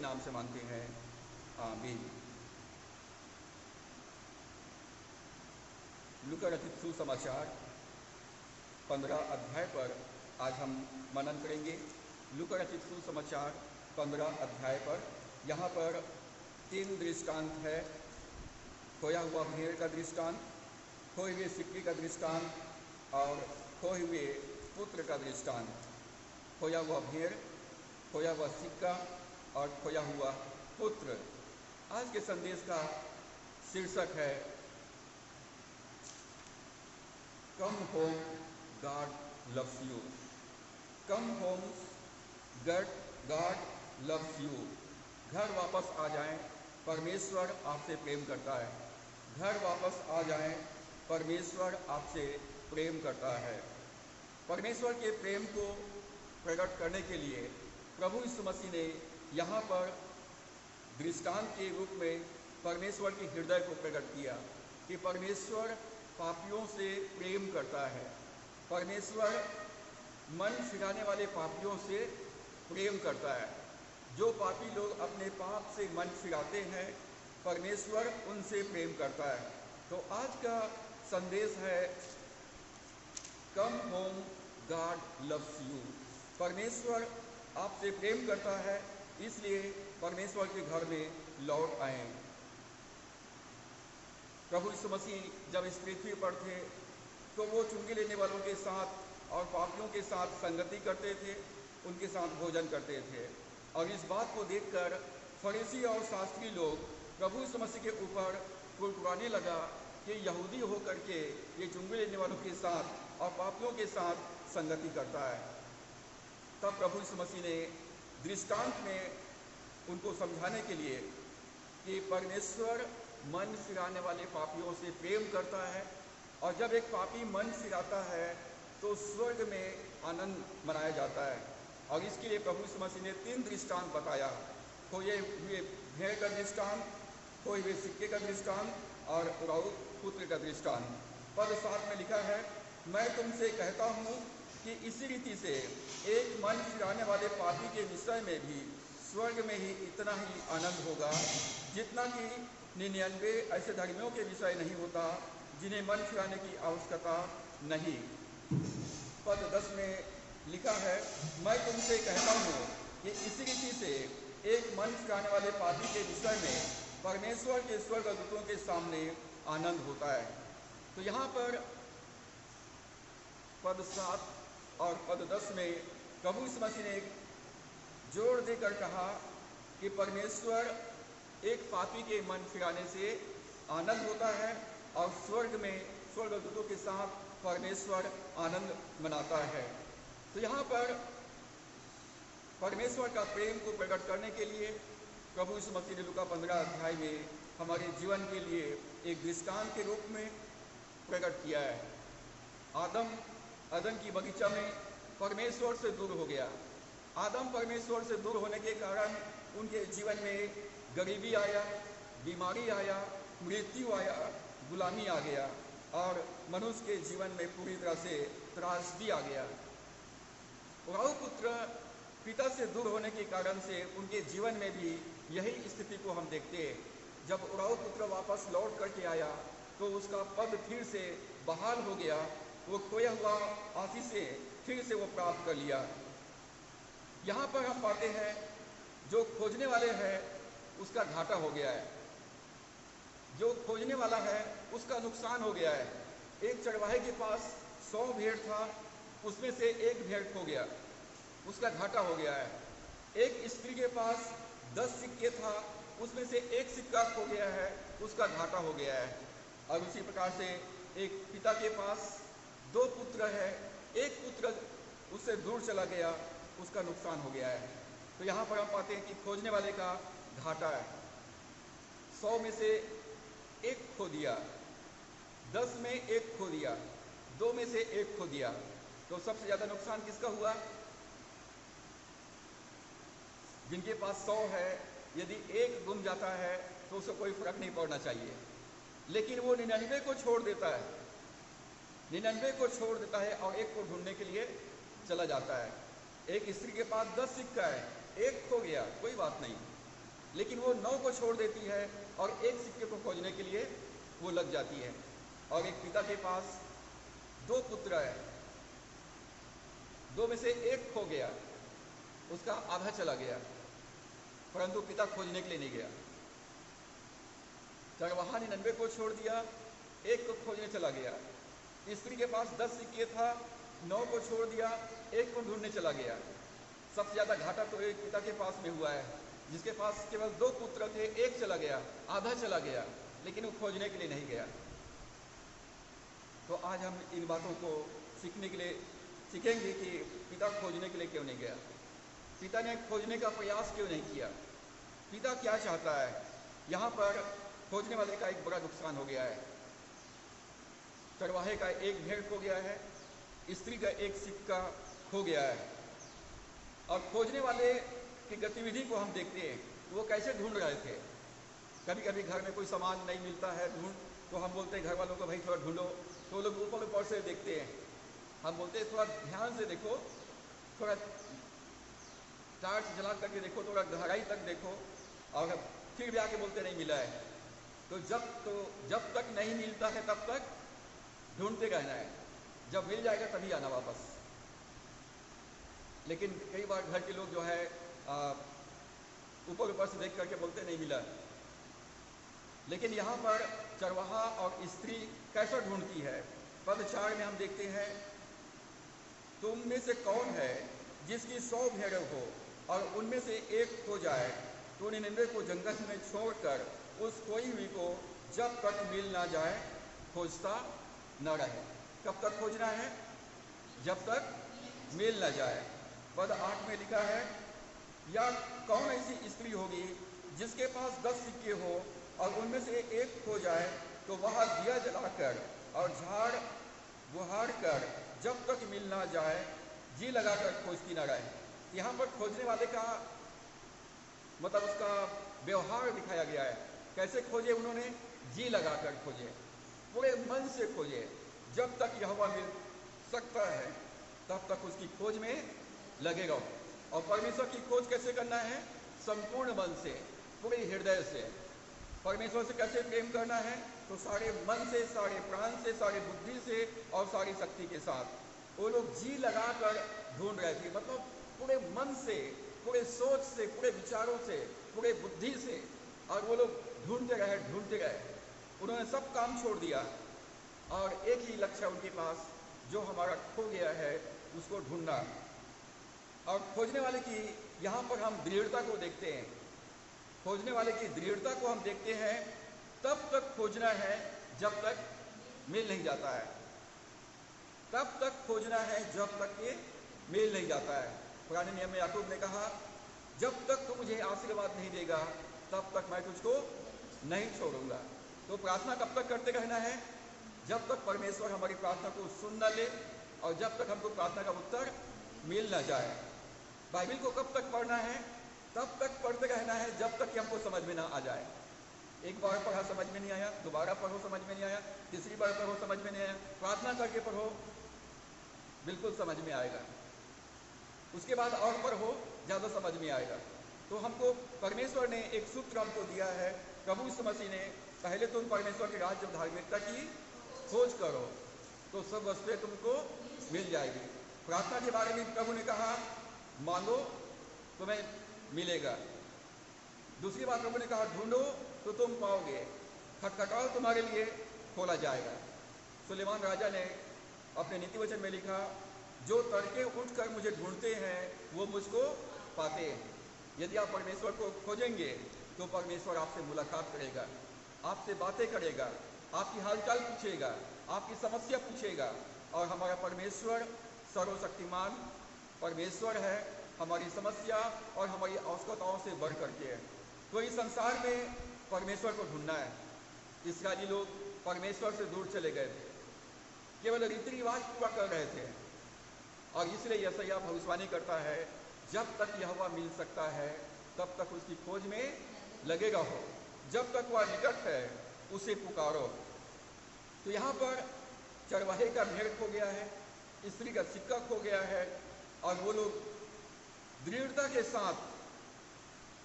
नाम से मांगते हैं, आमीन। लूका रचित सुसमाचार 15 अध्याय पर आज हम मनन करेंगे। लूका रचित सुसमाचार 15 अध्याय पर यहाँ पर 3 दृष्टांत है। खोया हुआ भेड़ का दृष्टांत, खोए हुए सिक्के का दृष्टांत और खोए हुए पुत्र का दृष्टांत। खोया हुआ भेड़, खोया हुआ सिक्का और खोया हुआ पुत्र। आज के संदेश का शीर्षक है come home God loves you. Come home God loves you. घर वापस आ जाएं, परमेश्वर आपसे प्रेम करता है। घर वापस आ जाएं, परमेश्वर आपसे प्रेम करता है। परमेश्वर के प्रेम को प्रकट करने के लिए प्रभु यीशु मसीह ने यहाँ पर दृष्टांत के रूप में परमेश्वर के हृदय को प्रकट किया कि परमेश्वर पापियों से प्रेम करता है। परमेश्वर मन फिराने वाले पापियों से प्रेम करता है। जो पापी लोग अपने पाप से मन फिराते हैं, परमेश्वर उनसे प्रेम करता है। तो आज का संदेश है come home God loves you. परमेश्वर आपसे प्रेम करता है, इसलिए परमेश्वर के घर में लौट आएं। प्रभु यीशु मसीह जब इस पृथ्वी पर थे तो वो चुंगी लेने वालों के साथ और पापियों के साथ संगति करते थे, उनके साथ भोजन करते थे। और इस बात को देखकर फरीसी और शास्त्री लोग प्रभु यीशु मसीह के ऊपर कुड़कुड़ाने लगा कि यहूदी होकर के ये चुंगी लेने वालों के साथ और पापियों के साथ संगति करता है। तब प्रभु यीशु मसीह ने दृष्टांत में उनको समझाने के लिए कि परमेश्वर मन फिराने वाले पापियों से प्रेम करता है, और जब एक पापी मन फिराता है तो स्वर्ग में आनंद मनाया जाता है। और इसके लिए प्रभु यीशु मसीह ने 3 दृष्टांत बताया। खोए हुए भेड़ का दृष्टांत, खोए हुए सिक्के का दृष्टांत और उड़ाऊ पुत्र का दृष्टांत। पद 7 में लिखा है, मैं तुमसे कहता हूँ कि इसी रीति से एक मन फिराने वाले पापी के विषय में भी स्वर्ग में ही इतना ही आनंद होगा जितना कि 99 ऐसे धर्मियों के विषय नहीं होता जिन्हें मन फिराने की आवश्यकता नहीं। पद 10 में लिखा है, मैं तुमसे कहता हूँ कि इसी रीति से एक मन फिराने वाले पापी के विषय में परमेश्वर के स्वर्गदूतों के सामने आनंद होता है। तो यहाँ पर पद 7 और पद 10 में प्रभु यीशु मसीह ने जोर देकर कहा कि परमेश्वर एक पापी के मन फिराने से आनंद होता है और स्वर्ग में स्वर्गदूतों के साथ परमेश्वर आनंद मनाता है। तो यहाँ पर परमेश्वर का प्रेम को प्रकट करने के लिए प्रभु यीशु मसीह ने लूका 15 अध्याय में हमारे जीवन के लिए एक दृष्टांत के रूप में प्रकट किया है। आदम की बगीचा में परमेश्वर से दूर हो गया। आदम परमेश्वर से दूर होने के कारण उनके जीवन में गरीबी आया, बीमारी आया, मृत्यु आया, गुलामी आ गया और मनुष्य के जीवन में पूरी तरह से त्रासदी आ गया। उड़ाऊ पुत्र पिता से दूर होने के कारण से उनके जीवन में भी यही स्थिति को हम देखते हैं। जब उड़ाऊ पुत्र वापस लौट करके आया तो उसका पद फिर से बहाल हो गया। वो खोया हुआ आशीषें फिर से वो प्राप्त कर लिया। यहाँ पर हम पाते हैं जो खोजने वाले हैं उसका घाटा हो गया है, जो खोजने वाला है उसका नुकसान हो गया है। एक चरवाहे के पास 100 भेड़ था, उसमें से एक भेड़ खो गया, उसका घाटा हो गया है। एक स्त्री के पास 10 सिक्के था, उसमें से एक सिक्का खो गया है, उसका घाटा हो गया है। और उसी प्रकार से एक पिता के पास 2 पुत्र है, एक पुत्र उससे दूर चला गया, उसका नुकसान हो गया है। तो यहाँ पर हम पाते हैं कि खोजने वाले का घाटा है। 100 में से एक खो दिया, 10 में एक खो दिया, 2 में से एक खो दिया, तो सबसे ज्यादा नुकसान किसका हुआ? जिनके पास 100 है, यदि एक गुम जाता है तो उसको कोई फर्क नहीं पड़ना चाहिए, लेकिन वो 99 को छोड़ देता है, 99 को छोड़ देता है और एक को ढूंढने के लिए चला जाता है। एक स्त्री के पास 10 सिक्का है, एक खो गया, कोई बात नहीं, लेकिन वो 9 को छोड़ देती है और एक सिक्के को खोजने के लिए वो लग जाती है। और एक पिता के पास 2 पुत्र है, 2 में से एक खो गया, उसका आधा चला गया, परंतु पिता खोजने के लिए नहीं गया। चरवाहा ने 99 को छोड़ दिया, एक को खोजने चला गया। स्त्री के पास 10 सिक्के था, 9 को छोड़ दिया, एक को ढूंढने चला गया। सबसे ज़्यादा घाटा तो एक पिता के पास में हुआ है, जिसके पास केवल 2 पुत्र थे, एक चला गया, आधा चला गया, लेकिन वो खोजने के लिए नहीं गया। तो आज हम इन बातों को सीखने के लिए सीखेंगे कि पिता खोजने के लिए क्यों नहीं गया, पिता ने खोजने का प्रयास क्यों नहीं किया, पिता क्या चाहता है। यहाँ पर खोजने वाले का एक बड़ा नुकसान हो गया है। चरवाहे का एक भेड़ खो गया है, स्त्री का एक सिक्का खो गया है। और खोजने वाले की गतिविधि को हम देखते हैं, वो कैसे ढूंढ रहे थे। कभी कभी घर में कोई सामान नहीं मिलता है, ढूंढ तो हम बोलते हैं घर वालों को, भाई थोड़ा ढूंढो, तो लोग ऊपर ऊपर से देखते हैं। हम बोलते हैं थोड़ा ध्यान से देखो, थोड़ा टार्च जला करके देखो, थोड़ा गहराई तक देखो, और फिर भी आके बोलते नहीं मिला है। तो जब तक नहीं मिलता है तब तक ढूंढते रहना है, जब मिल जाएगा तभी आना वापस। लेकिन कई बार घर के लोग जो है ऊपर ऊपर से देख करके बोलते नहीं मिला। लेकिन यहाँ पर चरवाहा और स्त्री कैसा ढूंढती है। पद 4 में हम देखते हैं, तुम में से कौन है जिसकी 100 भेड़ें हो और उनमें से एक खो जाए, तो 99 को जंगल में छोड़कर उस खोई हुई को जब तक मिल ना जाए खोजता न रहे। कब तक खोजना है? जब तक मिल ना जाए। पद 8 में लिखा है, या कौन ऐसी स्त्री होगी जिसके पास 10 सिक्के हो और उनमें से एक खो जाए, तो वह दिया जलाकर और झाड़ बुहार कर जब तक मिल ना जाए जी लगाकर खोजती न रहे। यहाँ पर खोजने वाले का मतलब उसका व्यवहार दिखाया गया है। कैसे खोजे उन्होंने? जी लगाकर खोजे, पूरे मन से खोजे। जब तक यहोवा मिल सकता है तब तक उसकी खोज में लगेगा। और परमेश्वर की खोज कैसे करना है? संपूर्ण मन से, पूरे हृदय से। परमेश्वर से कैसे प्रेम करना है? तो सारे मन से, सारे प्राण से, सारे बुद्धि से और सारी शक्ति के साथ। वो लोग जी लगाकर ढूंढ रहे थे, मतलब पूरे मन से, पूरे सोच से, पूरे विचारों से, पूरे बुद्धि से। और वो लोग ढूंढते रहे। उन्होंने सब काम छोड़ दिया और एक ही लक्ष्य उनके पास, जो हमारा खो गया है उसको ढूंढना। और खोजने वाले की यहाँ पर हम दृढ़ता को देखते हैं। खोजने वाले की दृढ़ता को हम देखते हैं, तब तक खोजना है जब तक मिल नहीं जाता है। तब तक खोजना है जब तक ये मिल नहीं जाता है। पुराने नियम में याकूब ने कहा, जब तक तू मुझे आशीर्वाद नहीं देगा तब तक मैं तुझको नहीं छोड़ूंगा। तो प्रार्थना कब तक करते रहना है? जब तक परमेश्वर हमारी प्रार्थना को सुन न ले और जब तक हमको प्रार्थना का उत्तर मिल न जाए। बाइबल को कब तक पढ़ना है? तब तक पढ़ते रहना है जब तक कि हमको समझ में ना आ जाए। एक बार पढ़ा समझ में नहीं आया, दोबारा पढ़ो समझ में नहीं आया, तीसरी बार पढ़ो समझ में नहीं आया, प्रार्थना करके पढ़ो बिल्कुल समझ में आएगा। उसके बाद और पढ़ो, ज़्यादा समझ में आएगा। तो हमको परमेश्वर ने एक सूत्र हमको दिया है, प्रभु यीशु मसीह ने, पहले तुम परमेश्वर के राज्य और धार्मिकता की खोज करो तो सब वस्तुएं तुमको मिल जाएगी। प्रार्थना के बारे में प्रभु ने कहा, मांगो तुम्हें मिलेगा। दूसरी बात प्रभु ने कहा, ढूंढो तो तुम पाओगे, खटखटाओ तुम्हारे लिए खोला जाएगा। सुलेमान राजा ने अपने नीति वचन में लिखा, जो तड़के उठकर मुझे ढूंढते हैं वो मुझको पाते हैं। यदि आप परमेश्वर को खोजेंगे तो परमेश्वर आपसे मुलाकात करेगा, आपसे बातें करेगा, आपकी हालचाल पूछेगा, आपकी समस्या पूछेगा। और हमारा परमेश्वर सर्वशक्तिमान परमेश्वर है, हमारी समस्या और हमारी आवश्यकताओं से बढ़ करके है। तो इस संसार में परमेश्वर को ढूंढना है। इस्राएली लोग परमेश्वर से दूर चले गए थे, केवल रीति रिवाज पूरा कर रहे थे। और इसलिए यशायाह भविष्यवाणी करता है, जब तक यहोवा मिल सकता है तब तक उसकी खोज में लगे रहो, जब तक वह निकट है उसे पुकारो। तो यहाँ पर चरवाहे का भेड़ खो गया है, स्त्री का सिक्का खो गया है, और वो लोग दृढ़ता के साथ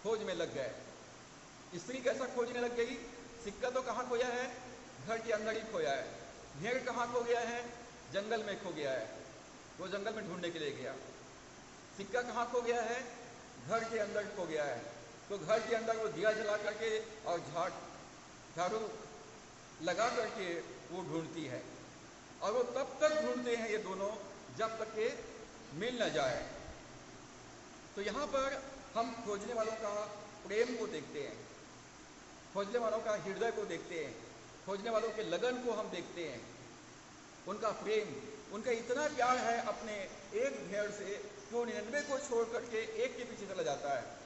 खोज में लग गए। स्त्री कैसा खोजने लग गई? सिक्का तो कहाँ खोया है? घर के अंदर ही खोया है। भेड़ कहाँ खो गया है? जंगल में खो गया है। वो जंगल में ढूंढने के लिए गया। सिक्का कहाँ खो गया है? घर के अंदर खो गया है। तो घर के अंदर वो दिया जला करके और झाड़ू लगा करके वो ढूंढती है, और वो तब तक ढूंढते हैं ये दोनों जब तक के मिल न जाए। तो यहाँ पर हम खोजने वालों का प्रेम को देखते हैं, खोजने वालों का हृदय को देखते हैं, खोजने वालों के लगन को हम देखते हैं, उनका प्रेम, उनका इतना प्यार है अपने एक भेड़ से कि वो 99 को छोड़ करके एक के पीछे चला जाता है।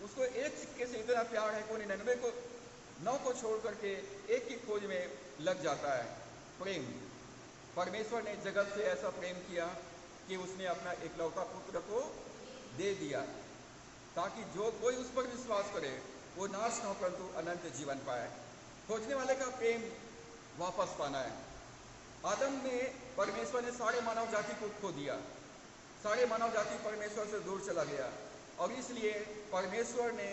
उसको एक सिक्के से इतना प्यार है कि वो 99 को 9 को छोड़ करके एक की खोज में लग जाता है। प्रेम, परमेश्वर ने जगत से ऐसा प्रेम किया कि उसने अपना एकलौता पुत्र को दे दिया, ताकि जो कोई उस पर विश्वास करे वो नाश न हो परंतु अनंत जीवन पाए। खोजने वाले का प्रेम वापस पाना है। आदम में परमेश्वर ने सारे मानव जाति को खो दिया, सारे मानव जाति परमेश्वर से दूर चला गया, और इसलिए परमेश्वर ने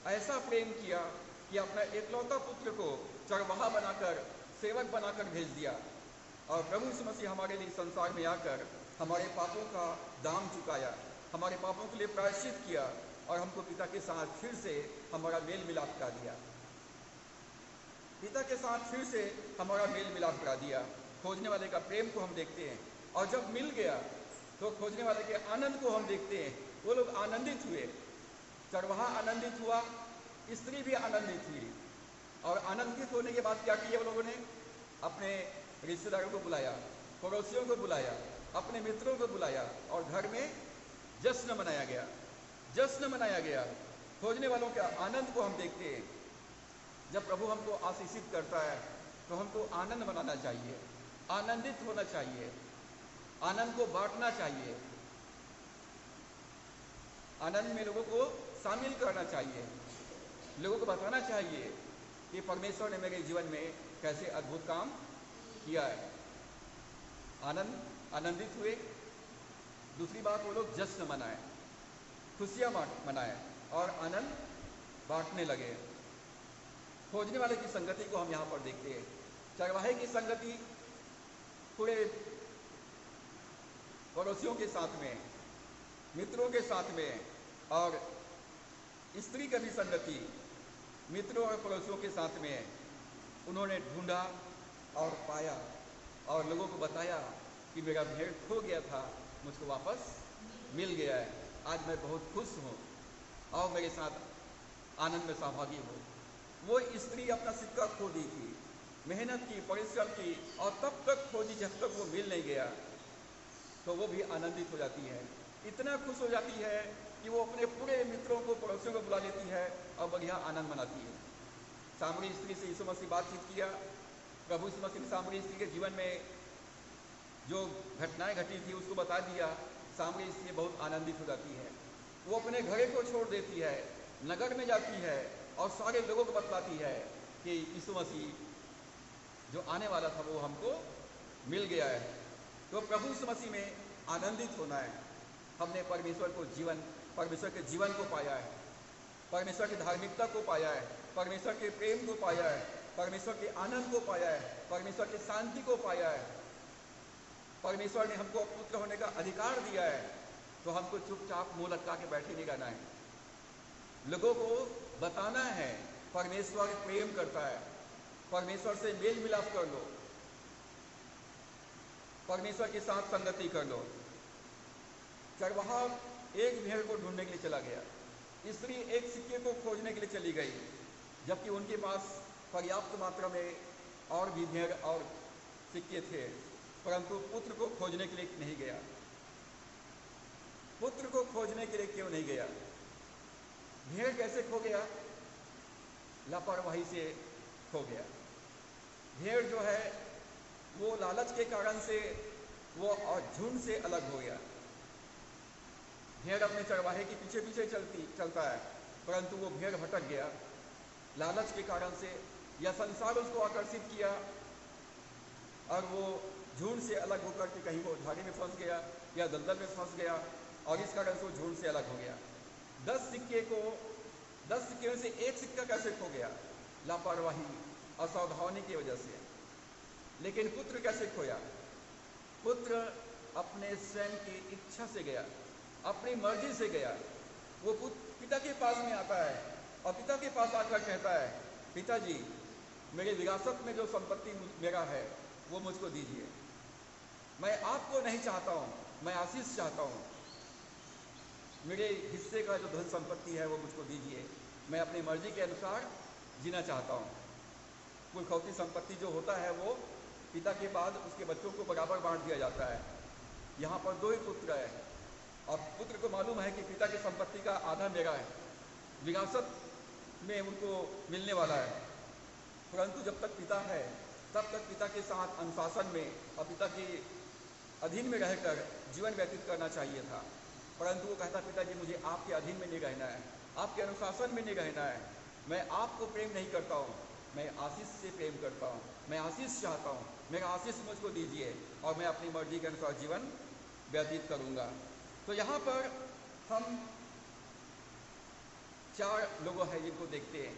ऐसा प्रेम किया कि अपना एकलौता पुत्र को चरवाहा बनाकर, सेवक बनाकर भेज दिया, और प्रभु यीशु मसीह हमारे लिए संसार में आकर हमारे पापों का दाम चुकाया, हमारे पापों के लिए प्रायश्चित किया, और हमको पिता के साथ फिर से हमारा मेल मिलाप करा दिया। पिता के साथ फिर से हमारा मेल मिलाप करा दिया। खोजने वाले का प्रेम को हम देखते हैं, और जब मिल गया तो खोजने वाले के आनंद को हम देखते हैं। वो लोग आनंदित हुए, चरवाहा आनंदित हुआ, स्त्री भी आनंदित हुई, और आनंदित होने के बाद क्या किया वो लोगों ने? अपने रिश्तेदारों को बुलाया, पड़ोसियों को बुलाया, अपने मित्रों को बुलाया, और घर में जश्न मनाया गया, जश्न मनाया गया। खोजने वालों के आनंद को हम देखते हैं। जब प्रभु हमको आशीषित करता है तो हमको आनंद मनाना चाहिए, आनंदित होना चाहिए, आनंद को बांटना चाहिए, आनंद में लोगों को शामिल करना चाहिए, लोगों को बताना चाहिए कि परमेश्वर ने मेरे जीवन में कैसे अद्भुत काम किया है। आनंदित हुए। दूसरी बात, वो लोग जश्न मनाए, खुशियाँ मनाए और आनंद बांटने लगे। खोजने वाले की संगति को हम यहाँ पर देखते हैं। चरवाहे की संगति पूरे पड़ोसियों के साथ में, मित्रों के साथ में, और स्त्री की भी संगति मित्रों और पड़ोसियों के साथ में। उन्होंने ढूंढा और पाया, और लोगों को बताया कि मेरा भेड़ खो गया था, मुझको वापस मिल गया है, आज मैं बहुत खुश हूँ, और मेरे साथ आनंद में सहभागी हो। वो स्त्री अपना सिक्का खो दी थी, मेहनत की, परिश्रम की, और तब तक खोजी जब तक वो मिल नहीं गया, तो वो भी आनंदित हो जाती है, इतना खुश हो जाती है कि वो अपने पूरे मित्रों को, पड़ोसियों को बुला लेती है और बढ़िया आनंद मनाती है। सामरी स्त्री से यीशु मसीह बातचीत किया। प्रभु यीशु मसीह ने सामरी स्त्री के जीवन में जो घटनाएं घटी थी उसको बता दिया। सामरी स्त्री बहुत आनंदित हो जाती है, वो अपने घर को छोड़ देती है, नगर में जाती है और सारे लोगों को बतलाती है कि यीशु मसीह जो आने वाला था वो हमको मिल गया है। तो प्रभु यीशु मसीह में आनंदित होना है। हमने परमेश्वर के जीवन को पाया है, परमेश्वर की धार्मिकता को पाया है, परमेश्वर के प्रेम को पाया है, परमेश्वर के आनंद को पाया है, परमेश्वर की शांति को पाया है। परमेश्वर ने हमको पुत्र होने का अधिकार दिया है, तो हमको चुपचाप मुंह लटका के बैठे नहीं रहना है, लोगों को बताना है परमेश्वर प्रेम करता है, परमेश्वर से मेल मिलाप कर लो, परमेश्वर के साथ संगति कर लो। चरवाहा एक भेड़ को ढूंढने के लिए चला गया, स्त्री एक सिक्के को खोजने के लिए चली गई, जबकि उनके पास पर्याप्त मात्रा में और भी भेड़ और सिक्के थे, परंतु पुत्र को खोजने के लिए नहीं गया। पुत्र को खोजने के लिए क्यों नहीं गया? भेड़ कैसे खो गया? लापरवाही से खो गया। भेड़ जो है वो लालच के कारण से वो और झुंड से अलग हो गया। भेड़ अपने चरवाहे के पीछे पीछे चलता है, परंतु वो भेड़ भटक गया लालच के कारण से, या संसार उसको आकर्षित किया और वो झुंड से अलग होकर के कहीं वो झाड़ी में फंस गया या दलदल में फंस गया, और इस कारण से वो झुंड से अलग हो गया। 10 सिक्के को 10 सिक्के में से एक सिक्का कैसे खो गया? लापरवाही, असावधानी की वजह से। लेकिन पुत्र कैसे खोया? पुत्र अपने स्वयं की इच्छा से गया, अपनी मर्जी से गया। वो पिता के पास में आता है और पिता के पास आकर कहता है, पिताजी मेरे विरासत में जो संपत्ति मेरा है वो मुझको दीजिए। मैं आपको नहीं चाहता हूँ, मैं आशीष चाहता हूँ। मेरे हिस्से का जो धन संपत्ति है वो मुझको दीजिए। मैं अपनी मर्जी के अनुसार जीना चाहता हूँ। कुलखौती संपत्ति जो होता है वो पिता के बाद उसके बच्चों को बराबर बांट दिया जाता है। यहाँ पर 2 ही पुत्र है और पुत्र को मालूम है कि पिता की संपत्ति का आधा मेरा है, विरासत में उनको मिलने वाला है। परंतु जब तक पिता है तब तक पिता के साथ अनुशासन में और पिता के अधीन में रहकर जीवन व्यतीत करना चाहिए था। परंतु वो कहता, पिताजी मुझे आपके अधीन में नहीं रहना है, आपके अनुशासन में नहीं रहना है। मैं आपको प्रेम नहीं करता हूँ, मैं आशीष से प्रेम करता हूँ, मैं आशीष चाहता हूँ। मेरा आशीष मुझको दीजिए और मैं अपनी मर्जी के अनुसार जीवन व्यतीत करूँगा। तो यहाँ पर हम 4 लोगों हैं जिनको देखते हैं।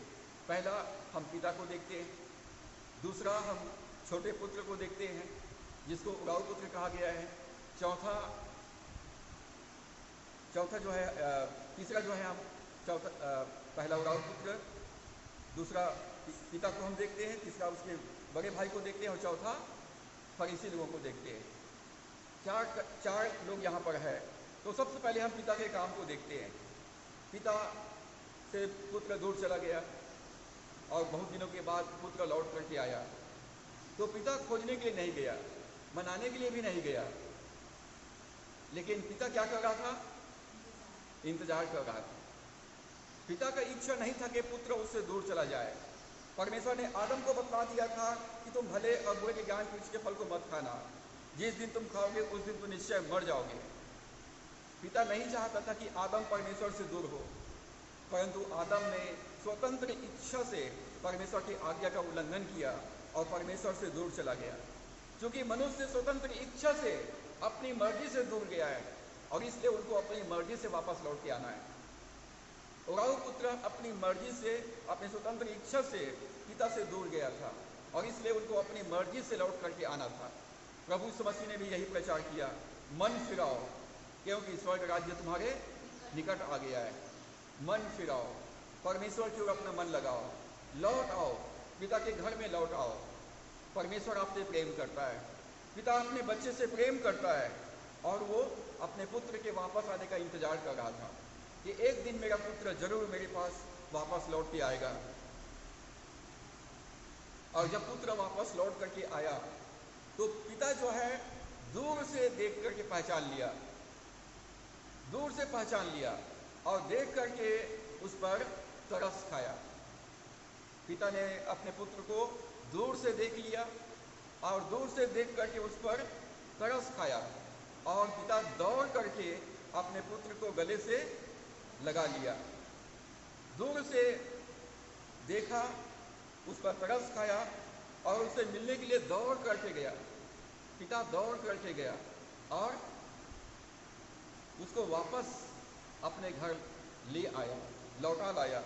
पहला हम पिता को देखते हैं, दूसरा हम छोटे पुत्र को देखते हैं जिसको उड़ाऊ पुत्र कहा गया है, चौथा जो है तीसरा जो है हम पहला उड़ाऊ पुत्र, दूसरा पिता को हम देखते हैं, तीसरा उसके बड़े भाई को देखते हैं और चौथा फरीसी लोगों को देखते हैं। चार लोग यहाँ पर है। तो सबसे पहले हम पिता के काम को देखते हैं। पिता से पुत्र दूर चला गया और बहुत दिनों के बाद पुत्र लौट करके आया। तो पिता खोजने के लिए नहीं गया, मनाने के लिए भी नहीं गया, लेकिन पिता क्या कर रहा था? इंतजार कर रहा था। पिता का इच्छा नहीं था कि पुत्र उससे दूर चला जाए। परमेश्वर ने आदम को बतला दिया था कि तुम भले और बुरे के ज्ञान वृक्ष के फल को मत खाना, जिस दिन तुम खाओगे उस दिन तुम निश्चय मर जाओगे। पिता नहीं चाहता था कि आदम परमेश्वर से दूर हो, परंतु आदम ने स्वतंत्र इच्छा से परमेश्वर की आज्ञा का उल्लंघन किया और परमेश्वर से दूर चला गया। क्योंकि मनुष्य स्वतंत्र इच्छा से अपनी मर्जी से दूर गया है और इसलिए उनको अपनी मर्जी से वापस लौट के आना है। उड़ाऊ पुत्र अपनी मर्जी से, अपनी स्वतंत्र इच्छा से पिता से दूर गया था और इसलिए उनको अपनी मर्जी से लौट करके आना था। प्रभु यीशु मसीह ने भी यही प्रचार किया, मन फिराओ क्योंकि स्वर्ग राज्य तुम्हारे निकट आ गया है। मन फिराओ, परमेश्वर की ओर अपना मन लगाओ, लौट आओ, पिता के घर में लौट आओ। परमेश्वर आपसे प्रेम करता है, पिता अपने बच्चे से प्रेम करता है और वो अपने पुत्र के वापस आने का इंतजार कर रहा था कि एक दिन मेरा पुत्र जरूर मेरे पास वापस लौट के आएगा। और जब पुत्र वापस लौट करके आया तो पिता जो है दूर से देख करके पहचान लिया, दूर से पहचान लिया और देख करके उस पर तरस खाया। पिता ने अपने पुत्र को दूर से देख लिया और दूर से देख करके उस पर तरस खाया और पिता दौड़ करके अपने पुत्र को गले से लगा लिया। दूर से देखा, उस पर तरस खाया और उससे मिलने के लिए दौड़ करके गया। पिता दौड़ करके गया और उसको वापस अपने घर ले आया, लौटा लाया,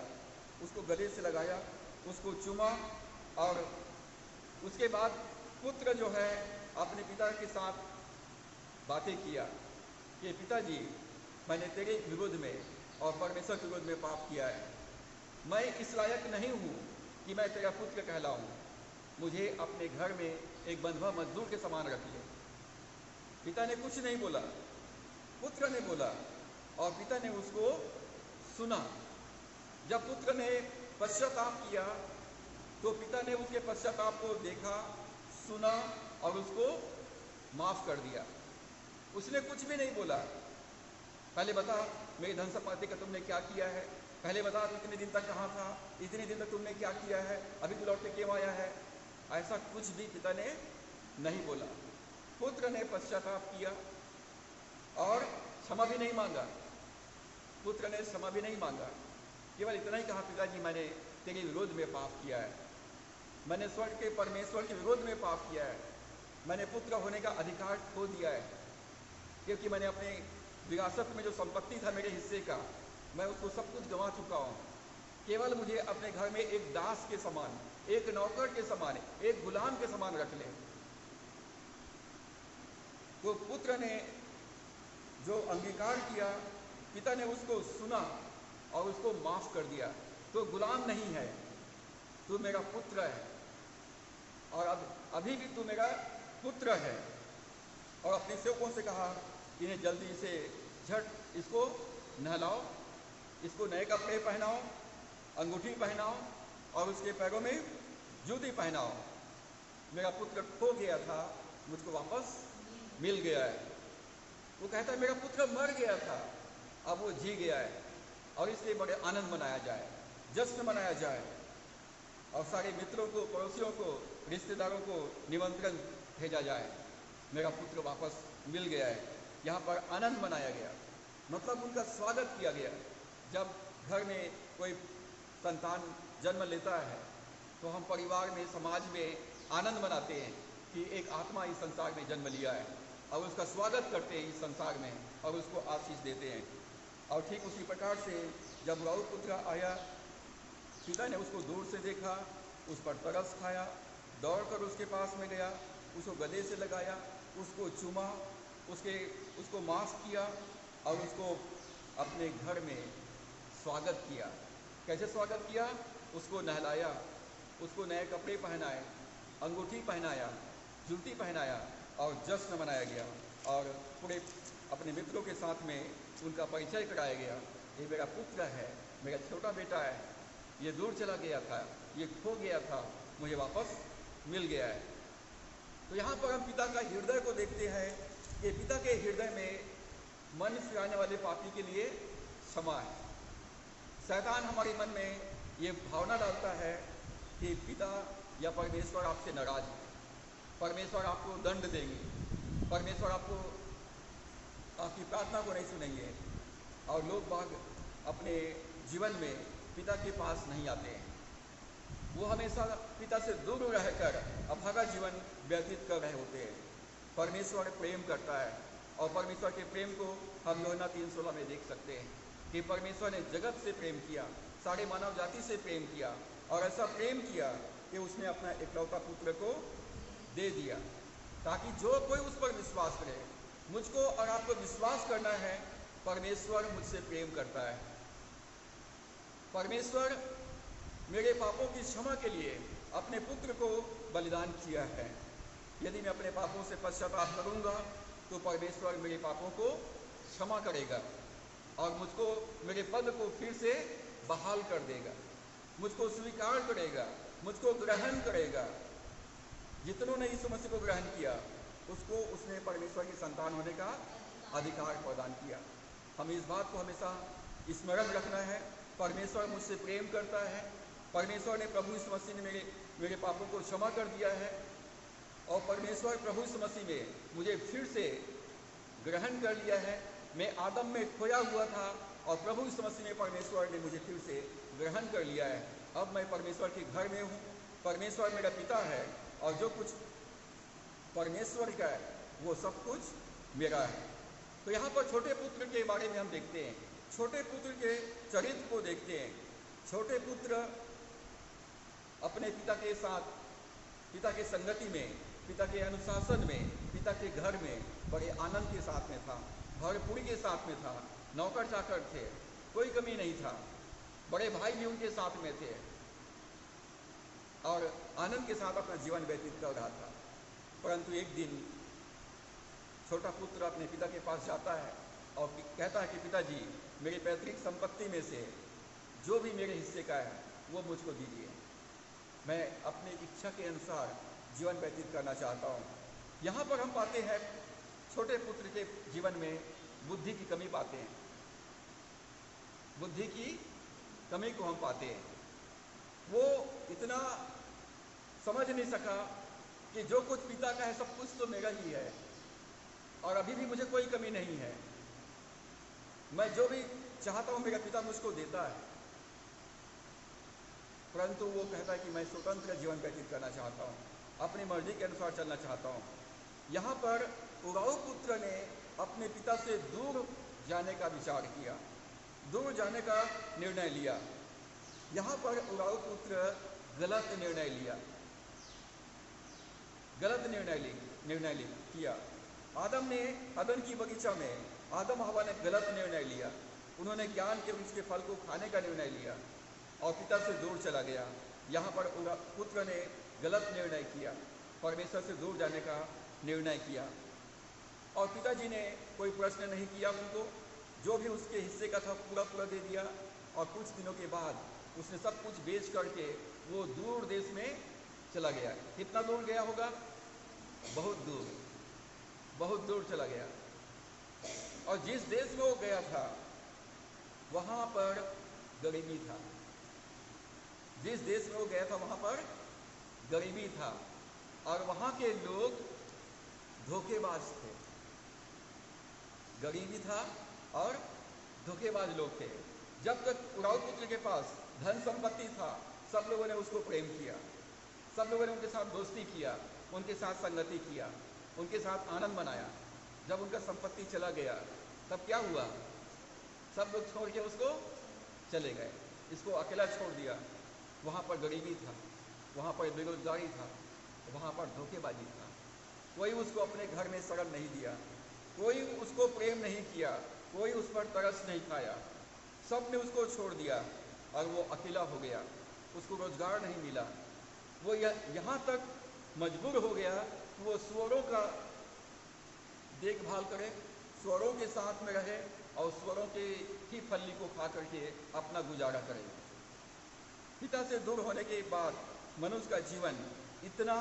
उसको गले से लगाया, उसको चूमा और उसके बाद पुत्र जो है अपने पिता के साथ बातें किया कि पिताजी मैंने तेरे विरुद्ध में और परमेश्वर के विरुद्ध में पाप किया है। मैं इस लायक नहीं हूँ कि मैं तेरा पुत्र कहलाऊँ। मुझे अपने घर में एक बंधुआ मजदूर के समान रखिए। पिता ने कुछ नहीं बोला, पुत्र ने बोला और पिता ने उसको सुना। जब पुत्र ने पश्चाताप किया तो पिता ने उसके पश्चाताप को देखा, सुना और उसको माफ कर दिया। उसने कुछ भी नहीं बोला, पहले बता मेरी धन संपत्ति का तुमने क्या किया है, पहले बता तू इतने दिन तक कहाँ था, इतने दिन तक तुमने क्या किया है, अभी तू लौट के क्यों आया है। ऐसा कुछ भी पिता ने नहीं बोला। पुत्र ने पश्चाताप किया और क्षमा भी नहीं मांगा। पुत्र ने क्षमा भी नहीं मांगा, केवल इतना ही कहा पिताजी मैंने तेरे विरोध में पाप किया है, मैंने स्वर्ग के परमेश्वर के विरोध में पाप किया है, मैंने पुत्र होने का अधिकार खो दिया है क्योंकि मैंने अपने विरासत में जो संपत्ति था मेरे हिस्से का, मैं उसको सब कुछ गंवा चुका हूँ। केवल मुझे अपने घर में एक दास के समान, एक नौकर के समान, एक गुलाम के समान रख ले। तो पुत्र ने जो अंगीकार किया, पिता ने उसको सुना और उसको माफ कर दिया। तो गुलाम नहीं है, तू मेरा पुत्र है, और अब अभी भी तू मेरा पुत्र है। और अपने सेवकों से कहा, इन्हें जल्दी से झट इसको नहलाओ, इसको नए कपड़े पहनाओ, अंगूठी पहनाओ और उसके पैरों में जूती पहनाओ। मेरा पुत्र खो गया था, मुझको वापस मिल गया है। वो कहता है मेरा पुत्र मर गया था, अब वो जी गया है, और इसलिए बड़े आनंद मनाया जाए, जश्न मनाया जाए, और सारे मित्रों को, पड़ोसियों को, रिश्तेदारों को निमंत्रण भेजा जाए। मेरा पुत्र वापस मिल गया है। यहाँ पर आनंद मनाया गया, मतलब उनका स्वागत किया गया। जब घर में कोई संतान जन्म लेता है तो हम परिवार में, समाज में आनंद मनाते हैं कि एक आत्मा इस संसार में जन्म लिया है, और उसका स्वागत करते हैं इस संसार में, और उसको आशीष देते हैं। और ठीक उसी प्रकार से जब राउर पुत्र आया, पिता ने उसको दूर से देखा, उस पर तरस खाया, दौड़कर उसके पास में गया, उसको गले से लगाया, उसको चूमा, उसको माफ किया और उसको अपने घर में स्वागत किया। कैसे स्वागत किया? उसको नहलाया, उसको नए कपड़े पहनाए, अंगूठी पहनाया, जूती पहनाया और जश्न मनाया गया। और पूरे अपने मित्रों के साथ में उनका परिचय कराया गया। ये मेरा पुत्र है, मेरा छोटा बेटा है, ये दूर चला गया था, ये खो गया था, मुझे वापस मिल गया है। तो यहाँ पर हम पिता का हृदय को देखते हैं कि पिता के हृदय में मन फिराने वाले पापी के लिए क्षमा है। शैतान हमारे मन में ये भावना डालता है कि पिता या परमेश्वर आपसे नाराज है, परमेश्वर आपको दंड देंगे, परमेश्वर आपको आपकी प्रार्थना को नहीं सुनेंगे, और लोग बाग अपने जीवन में पिता के पास नहीं आते हैं। वो हमेशा पिता से दूर रहकर अभागा जीवन व्यतीत कर रहे होते हैं। परमेश्वर प्रेम करता है, और परमेश्वर के प्रेम को हम यूहन्ना 3:16 में देख सकते हैं कि परमेश्वर ने जगत से प्रेम किया, सारे मानव जाति से प्रेम किया, और ऐसा प्रेम किया कि उसने अपना एकलौता पुत्र को दे दिया, ताकि जो कोई उस पर विश्वास करे। मुझको और आपको विश्वास करना है, परमेश्वर मुझसे प्रेम करता है। परमेश्वर मेरे पापों की क्षमा के लिए अपने पुत्र को बलिदान किया है। यदि मैं अपने पापों से पश्चाताप करूंगा तो परमेश्वर मेरे पापों को क्षमा करेगा और मुझको, मेरे पद को फिर से बहाल कर देगा, मुझको स्वीकार करेगा, मुझको ग्रहण करेगा। जितनों ने यीशु मसीह को ग्रहण किया उसको उसने परमेश्वर की संतान होने का अधिकार प्रदान किया। हमें इस बात को हमेशा स्मरण रखना है, परमेश्वर मुझसे प्रेम करता है, परमेश्वर ने प्रभु यीशु मसीह ने मेरे पापों को क्षमा कर दिया है, और परमेश्वर प्रभु यीशु मसीह में मुझे फिर से ग्रहण कर लिया है। मैं आदम में खोया हुआ था और प्रभु यीशु मसीह में परमेश्वर ने मुझे फिर से ग्रहण कर लिया है। अब मैं परमेश्वर के घर में हूँ, परमेश्वर मेरा पिता है, और जो कुछ परमेश्वर का है वो सब कुछ मेरा है। तो यहाँ पर छोटे पुत्र के बारे में हम देखते हैं, छोटे पुत्र के चरित्र को देखते हैं। छोटे पुत्र अपने पिता के साथ, पिता की संगति में, पिता के अनुशासन में, पिता के घर में बड़े आनंद के साथ में था, भरपूरी के साथ में था, नौकर चाकर थे, कोई कमी नहीं था, बड़े भाई भी उनके साथ में थे और आनंद के साथ अपना जीवन व्यतीत कर रहा था। परंतु एक दिन छोटा पुत्र अपने पिता के पास जाता है और कहता है कि पिताजी, मेरी पैतृक संपत्ति में से जो भी मेरे हिस्से का है वो मुझको दीजिए, मैं अपनी इच्छा के अनुसार जीवन व्यतीत करना चाहता हूँ। यहाँ पर हम पाते हैं छोटे पुत्र के जीवन में बुद्धि की कमी पाते हैं, बुद्धि की कमी को हम पाते हैं। वो इतना समझ नहीं सका कि जो कुछ पिता का है सब कुछ तो मेरा ही है और अभी भी मुझे कोई कमी नहीं है, मैं जो भी चाहता हूँ मेरा पिता मुझको देता है। परंतु वो कहता है कि मैं स्वतंत्र जीवन व्यतीत करना चाहता हूँ, अपनी मर्जी के अनुसार चलना चाहता हूँ। यहाँ पर उराऊ पुत्र ने अपने पिता से दूर जाने का विचार किया, दूर जाने का निर्णय लिया। यहाँ पर उराऊ पुत्र गलत निर्णय लिया, गलत निर्णय किया। आदम ने अदन की बगीचा में आदम हवा ने गलत निर्णय लिया। उन्होंने ज्ञान के वृक्ष के फल को खाने का निर्णय लिया और पिता से दूर चला गया। यहाँ पर पुत्र ने गलत निर्णय किया, परमेश्वर से दूर जाने का निर्णय किया। और पिताजी ने कोई प्रश्न नहीं किया उनको, जो भी उसके हिस्से का था पूरा दे दिया। और कुछ दिनों के बाद उसने सब कुछ बेच करके वो दूर देश में चला गया। कितना दूर गया होगा? बहुत दूर चला गया। और जिस देश में वो गया था वहाँ पर गरीबी था। जिस देश में वो गया था वहाँ पर गरीबी था और वहाँ के लोग धोखेबाज थे। गरीबी था और धोखेबाज लोग थे। जब तक उराऊ पुत्र के पास धन संपत्ति था, सब लोगों ने उसको प्रेम किया, सब लोगों ने उनके साथ दोस्ती किया, उनके साथ संगति किया, उनके साथ आनंद मनाया। जब उनका संपत्ति चला गया तब क्या हुआ? सब लोग छोड़ के उसको चले गए, इसको अकेला छोड़ दिया। वहाँ पर गरीबी था, वहाँ पर बेरोजगारी था, वहाँ पर धोखेबाजी था। कोई उसको अपने घर में शरण नहीं दिया, कोई उसको प्रेम नहीं किया, कोई उस पर तरस नहीं खाया। सब ने उसको छोड़ दिया और वो अकेला हो गया, उसको रोजगार नहीं मिला। वो यहाँ तक मजबूर हो गया कि वो सुअरों का देखभाल करे, सुअरों के साथ में रहे और सुअरों के ही फली को खा करके अपना गुजारा करे। पिता से दूर होने के बाद मनुष्य का जीवन इतना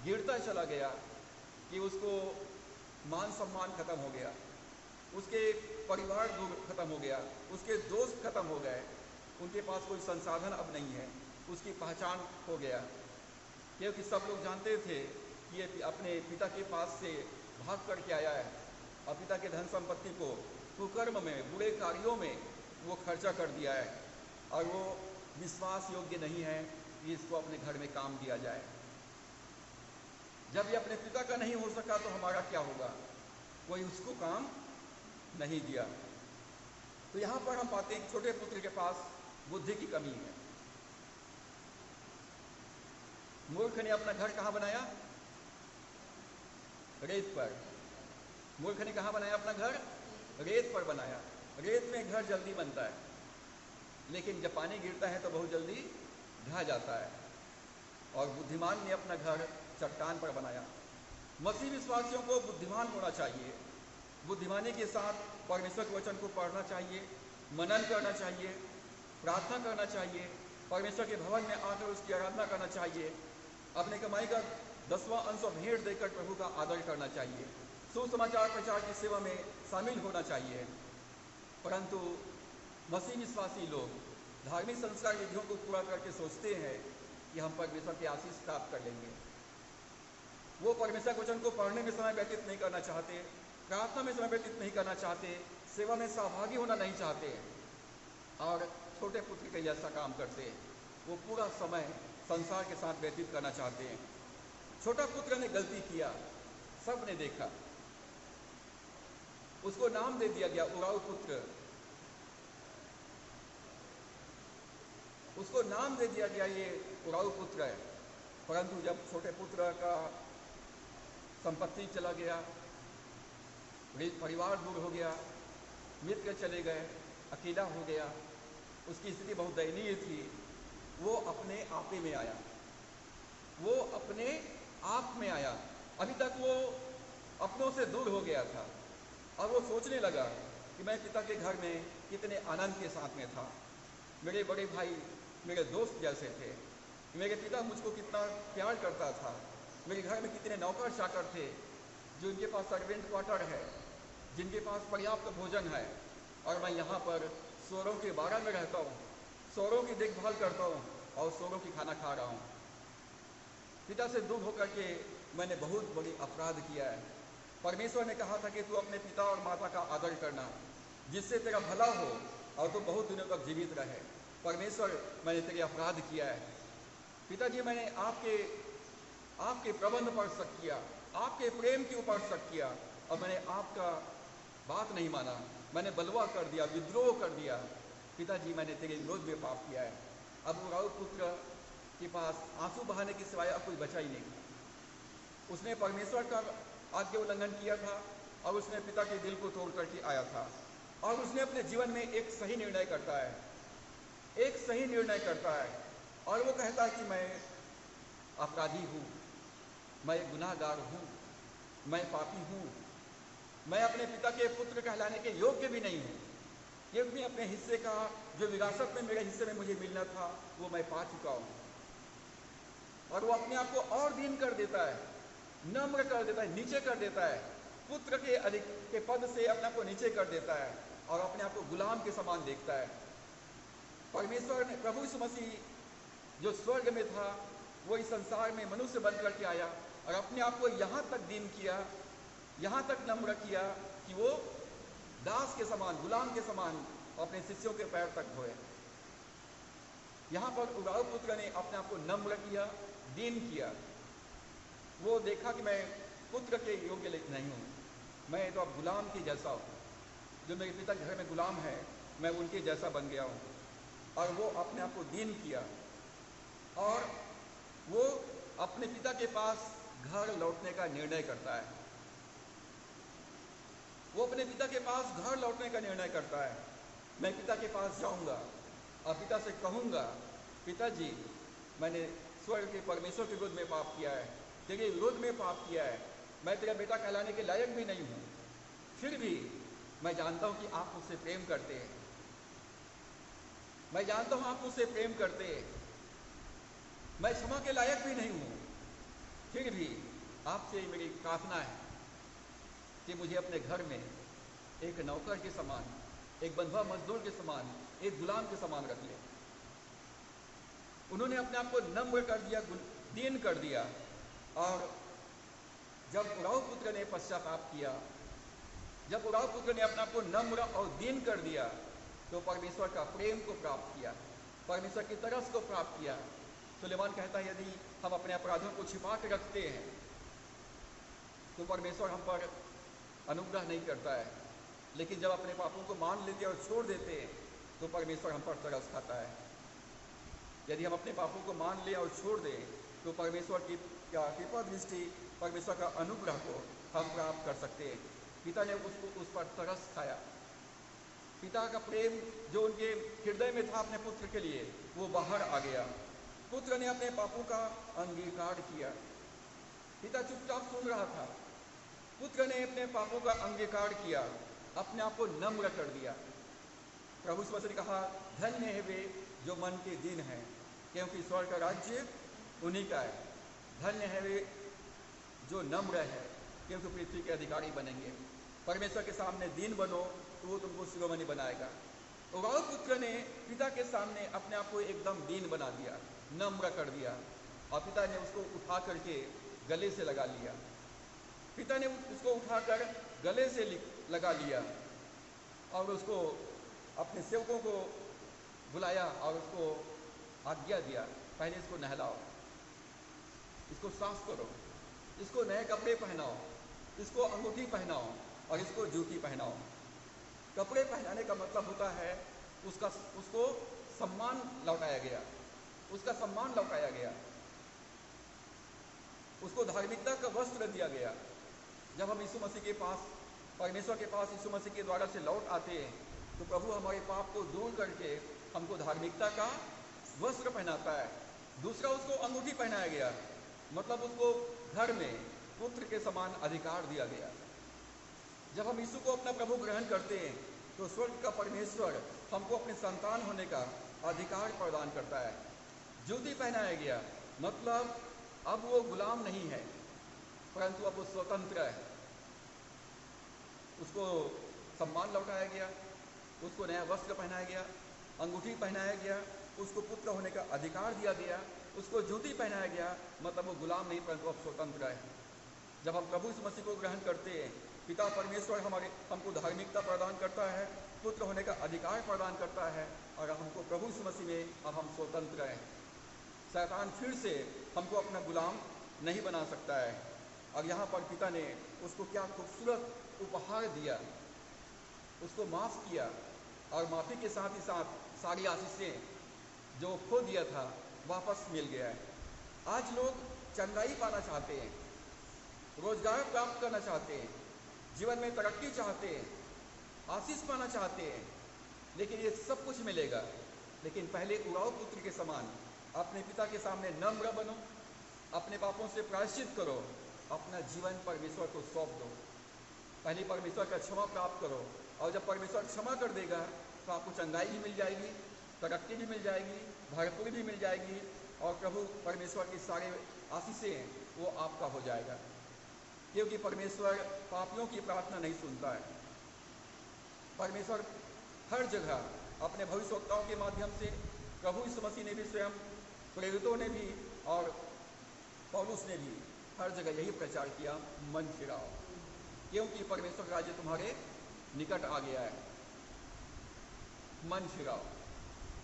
गिरता चला गया कि उसको मान सम्मान खत्म हो गया, उसके परिवार दूर खत्म हो गया, उसके दोस्त खत्म हो गए, उनके पास कोई संसाधन अब नहीं है, उसकी पहचान हो गया। क्योंकि सब लोग जानते थे कि ये अपने पिता के पास से भाग करके आया है और पिता के धन संपत्ति को कुकर्म में, बुरे कार्यों में वो खर्चा कर दिया है और वो विश्वास योग्य नहीं है कि इसको अपने घर में काम दिया जाए। जब ये अपने पिता का नहीं हो सका तो हमारा क्या होगा? कोई उसको काम नहीं दिया। तो यहाँ पर हम पाते हैं छोटे पुत्र के पास बुद्धि की कमी है। मूर्ख ने अपना घर कहाँ बनाया? रेत पर। मूर्ख ने कहाँ बनाया अपना घर? रेत पर बनाया। रेत में घर जल्दी बनता है, लेकिन जब पानी गिरता है तो बहुत जल्दी ढह जाता है। और बुद्धिमान ने अपना घर चट्टान पर बनाया। मसीह विश्वासियों को बुद्धिमान होना चाहिए। बुद्धिमानी के साथ परमेश्वर के वचन को पढ़ना चाहिए, मनन करना चाहिए, प्रार्थना करना चाहिए, परमेश्वर के भवन में आकर उसकी आराधना करना चाहिए, अपने कमाई का 10वां अंश भेंट देकर प्रभु का आदर करना चाहिए, सुसमाचार प्रचार की सेवा में शामिल होना चाहिए। परंतु मसीह विश्वासी लोग धार्मिक संस्कार विधियों को पूरा करके सोचते हैं कि हम परमेश्वर की आशीष प्राप्त कर लेंगे। वो परमेश्वर के वचन को पढ़ने में समय व्यतीत नहीं करना चाहते, प्रार्थना में समय व्यतीत नहीं करना चाहते, सेवा में सहभागी होना नहीं चाहते और छोटे पुत्र के जैसा काम करते हैं। वो पूरा समय संसार के साथ व्यतीत करना चाहते हैं। छोटा पुत्र ने गलती किया, सब ने देखा, उसको नाम दे दिया गया उराऊ पुत्र। उसको नाम दे दिया गया ये उराऊ पुत्र है। परंतु जब छोटे पुत्र का संपत्ति चला गया, परिवार दूर हो गया, मित्र चले गए, अकेला हो गया, उसकी स्थिति बहुत दयनीय थी। वो अपने आपे में आया, वो अपने आप में आया। अभी तक वो अपनों से दूर हो गया था और वो सोचने लगा कि मैं पिता के घर में कितने आनंद के साथ में था, मेरे बड़े भाई मेरे दोस्त जैसे थे, मेरे पिता मुझको कितना प्यार करता था, मेरे घर में कितने नौकर चाकर थे, जो इनके पास सर्वेंट क्वार्टर है, जिनके पास पर्याप्त भोजन है, और मैं यहाँ पर सोरों के बाड़ा में रहता हूँ, सोरों की देखभाल करता हूँ और सोरों की खाना खा रहा हूँ। पिता से दूर होकर के मैंने बहुत बड़ी अपराध किया है। परमेश्वर ने कहा था कि तू अपने पिता और माता का आदर करना, जिससे तेरा भला हो और तू बहुत दिनों तक जीवित रहे। परमेश्वर, मैंने तेरे अपराध किया है। पिताजी, मैंने आपके प्रबंध पर शक किया, आपके प्रेम के ऊपर शक किया और मैंने आपका बात नहीं माना, मैंने बलवा कर दिया, विद्रोह कर दिया। पिताजी, मैंने तेरे विरोध में पाप किया है। अब उराऊ पुत्र के पास आंसू बहाने के सिवाय अब कोई बचा ही नहीं था। उसने परमेश्वर का आज्ञा उल्लंघन किया था और उसने पिता के दिल को तोड़ करके आया था, और उसने अपने जीवन में एक सही निर्णय करता है, एक सही निर्णय करता है, और वो कहता है कि मैं अपराधी हूँ, मैं गुनाहगार हूँ, मैं पापी हूँ, मैं अपने पिता के पुत्र कहलाने के योग्य भी नहीं हूँ, क्योंकि अपने हिस्से का जो विरासत में मेरे हिस्से में मुझे मिलना था वो मैं पा चुका हूँ। और वो अपने आप को और दीन कर देता है, नम्र कर देता है, नीचे कर देता है, पुत्र के अधिक के पद से अपने आप को नीचे कर देता है और अपने आप को गुलाम के समान देखता है। परमेश्वर ने, प्रभु यीशु मसीह जो स्वर्ग में था, वो इस संसार में मनुष्य बन करके आया और अपने आप को यहाँ तक दीन किया, यहाँ तक नम्र किया कि वो दास के समान, गुलाम के समान अपने शिष्यों के पैर तक धोए। यहाँ पर उराऊ पुत्र ने अपने आप को नम्र किया, दीन किया। वो देखा कि मैं पुत्र के योग्य नहीं हूँ, मैं तो अब गुलाम के जैसा हूँ, जो मेरे पिता के घर में गुलाम है मैं उनके जैसा बन गया हूँ। और वो अपने आप को दीन किया और वो अपने पिता के पास घर लौटने का निर्णय करता है। वो अपने पिता के पास घर लौटने का निर्णय करता है। मैं पिता के पास जाऊंगा और पिता से कहूंगा, पिताजी मैंने स्वर्ग के परमेश्वर के विरुद्ध में पाप किया है, तेरे विरुद्ध में पाप किया है, मैं तेरा बेटा कहलाने के लायक भी नहीं हूँ, फिर भी मैं जानता हूँ कि आप मुझसे प्रेम करते हैं, मैं जानता हूँ आप मुझसे प्रेम करते हैं, मैं क्षमा के लायक भी नहीं हूँ, फिर भी आपसे मेरी प्रार्थना है कि मुझे अपने घर में एक नौकर के समान, एक बंधुआ मजदूर के समान, एक गुलाम के समान रख ले। उन्होंने अपने आप को नम्र कर दिया, दीन कर दिया। और जब उराऊ पुत्र ने पश्चाताप किया, जब उराऊ पुत्र ने अपने आप को नम्र और दीन कर दिया, तो परमेश्वर का प्रेम को प्राप्त किया, परमेश्वर की तरस को प्राप्त किया। सुलेमान कहता है, यदि हम अपने अपराधों को छिपा के रखते हैं तो परमेश्वर हम पर अनुग्रह नहीं करता है, लेकिन जब अपने पापों को मान लेते हैं और छोड़ देते हैं तो परमेश्वर हम पर तरस खाता है। यदि हम अपने पापों को मान लें और छोड़ दें तो परमेश्वर की कृपा दृष्टि, परमेश्वर का अनुग्रह को हम प्राप्त कर सकते हैं। पिता ने उस पर तरस खाया। पिता का प्रेम जो उनके हृदय में था अपने पुत्र के लिए, वो बाहर आ गया। पुत्र ने अपने पापों का अंगीकार किया। पिता चुपचाप सुन रहा था, पुत्र ने अपने पापों का अंगीकार किया, अपने आप को नम्र कर दिया। प्रभु यीशु मसीह ने कहा, धन्य है वे जो मन के दीन हैं, क्योंकि स्वर्ग का राज्य उन्हीं का है। धन्य है वे जो नम्र है, क्योंकि पृथ्वी के अधिकारी बनेंगे। परमेश्वर के सामने दीन बनो तो वो तुमको शिरोमणि बनाएगा। उराऊ पुत्र ने पिता के सामने अपने आप को एकदम दीन बना दिया, नम्र कर दिया, और पिता ने उसको उठा करके गले से लगा लिया। पिता ने उसको उठाकर गले से लगा लिया और उसको अपने सेवकों को बुलाया और उसको आज्ञा दिया, पहले इसको नहलाओ, इसको साफ करो, इसको नए कपड़े पहनाओ, इसको अंगूठी पहनाओ और इसको जूती पहनाओ। कपड़े पहनाने का मतलब होता है उसको सम्मान लौटाया गया, उसका सम्मान लौटाया गया, उसको धार्मिकता का वस्त्र दिया गया। जब हम यीशु मसीह के पास, परमेश्वर के पास यीशु मसीह के द्वारा से लौट आते हैं तो प्रभु हमारे पाप को दूर करके हमको धार्मिकता का वस्त्र पहनाता है। दूसरा, उसको अंगूठी पहनाया गया, मतलब उसको घर में पुत्र के समान अधिकार दिया गया। जब हम यीशु को अपना प्रभु ग्रहण करते हैं तो स्वर्ग का परमेश्वर हमको अपने संतान होने का अधिकार प्रदान करता है। जूती पहनाया गया, मतलब अब वो गुलाम नहीं है, परंतु अब वो स्वतंत्र है। उसको सम्मान लौटाया गया, उसको नया वस्त्र पहनाया गया, अंगूठी पहनाया गया, उसको पुत्र होने का अधिकार दिया गया, उसको जूती पहनाया गया, मतलब वो गुलाम नहीं परंतु अब स्वतंत्र है। जब हम प्रभु यीशु मसीह को ग्रहण करते हैं, पिता परमेश्वर हमको धार्मिकता प्रदान करता है, पुत्र होने का अधिकार प्रदान करता है, और हमको प्रभु यीशु मसीह में अब हम स्वतंत्र हैं। शैतान फिर से हमको अपना गुलाम नहीं बना सकता है। और यहाँ पर पिता ने उसको क्या खूबसूरत उपहार दिया, उसको माफ़ किया, और माफ़ी के साथ ही साथ सारी आशीषें जो खो दिया था वापस मिल गया है। आज लोग चंगाई पाना चाहते हैं, रोजगार प्राप्त करना चाहते हैं, जीवन में तरक्की चाहते हैं, आशीष पाना चाहते हैं, लेकिन ये सब कुछ मिलेगा, लेकिन पहले उड़ाऊ पुत्र के समान अपने पिता के सामने नम्र बनो, अपने पापों से प्रायश्चित करो, अपना जीवन परमेश्वर को सौंप दो। पहले परमेश्वर का क्षमा प्राप्त करो, और जब परमेश्वर क्षमा कर देगा तो आपको चंगाई भी मिल जाएगी, तरक्की भी मिल जाएगी, भरपूरी भी मिल जाएगी, और प्रभु परमेश्वर की सारे आशीषें वो आपका हो जाएगा। क्योंकि परमेश्वर पापियों की प्रार्थना नहीं सुनता है। परमेश्वर हर जगह अपने भविष्यवक्ताओं के माध्यम से, प्रभु यीशु मसीह ने भी स्वयं, प्रेरितों ने भी और पौलुस ने भी हर जगह यही प्रचार किया, मन फिराओ, क्योंकि परमेश्वर का राज्य तुम्हारे निकट आ गया है। मन फिराओ,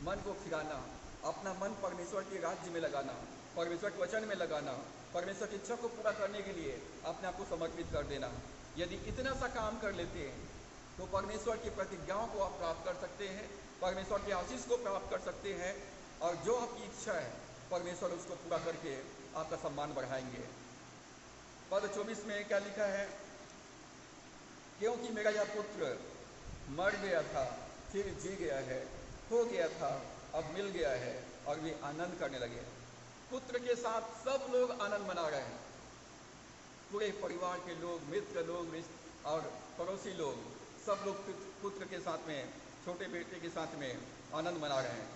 मन को फिराना, अपना मन परमेश्वर के राज्य में लगाना, परमेश्वर के वचन में लगाना, परमेश्वर की इच्छा को पूरा करने के लिए अपने आप को समर्पित कर देना। यदि इतना सा काम कर लेते हैं तो परमेश्वर की प्रतिज्ञाओं को आप प्राप्त कर सकते हैं, परमेश्वर के आशीष को प्राप्त कर सकते हैं, और जो आपकी इच्छा है परमेश्वर उसको पूरा करके आपका सम्मान बढ़ाएंगे। पद 24 में क्या लिखा है? क्योंकि मेरा यह पुत्र मर गया था, फिर जी गया है, खो गया था, अब मिल गया है, और वे आनंद करने लगे। पुत्र के साथ सब लोग आनंद मना रहे हैं, पूरे परिवार के लोग, मित्र लोग और पड़ोसी लोग, सब लोग पुत्र के साथ में, छोटे बेटे के साथ में आनंद मना रहे हैं।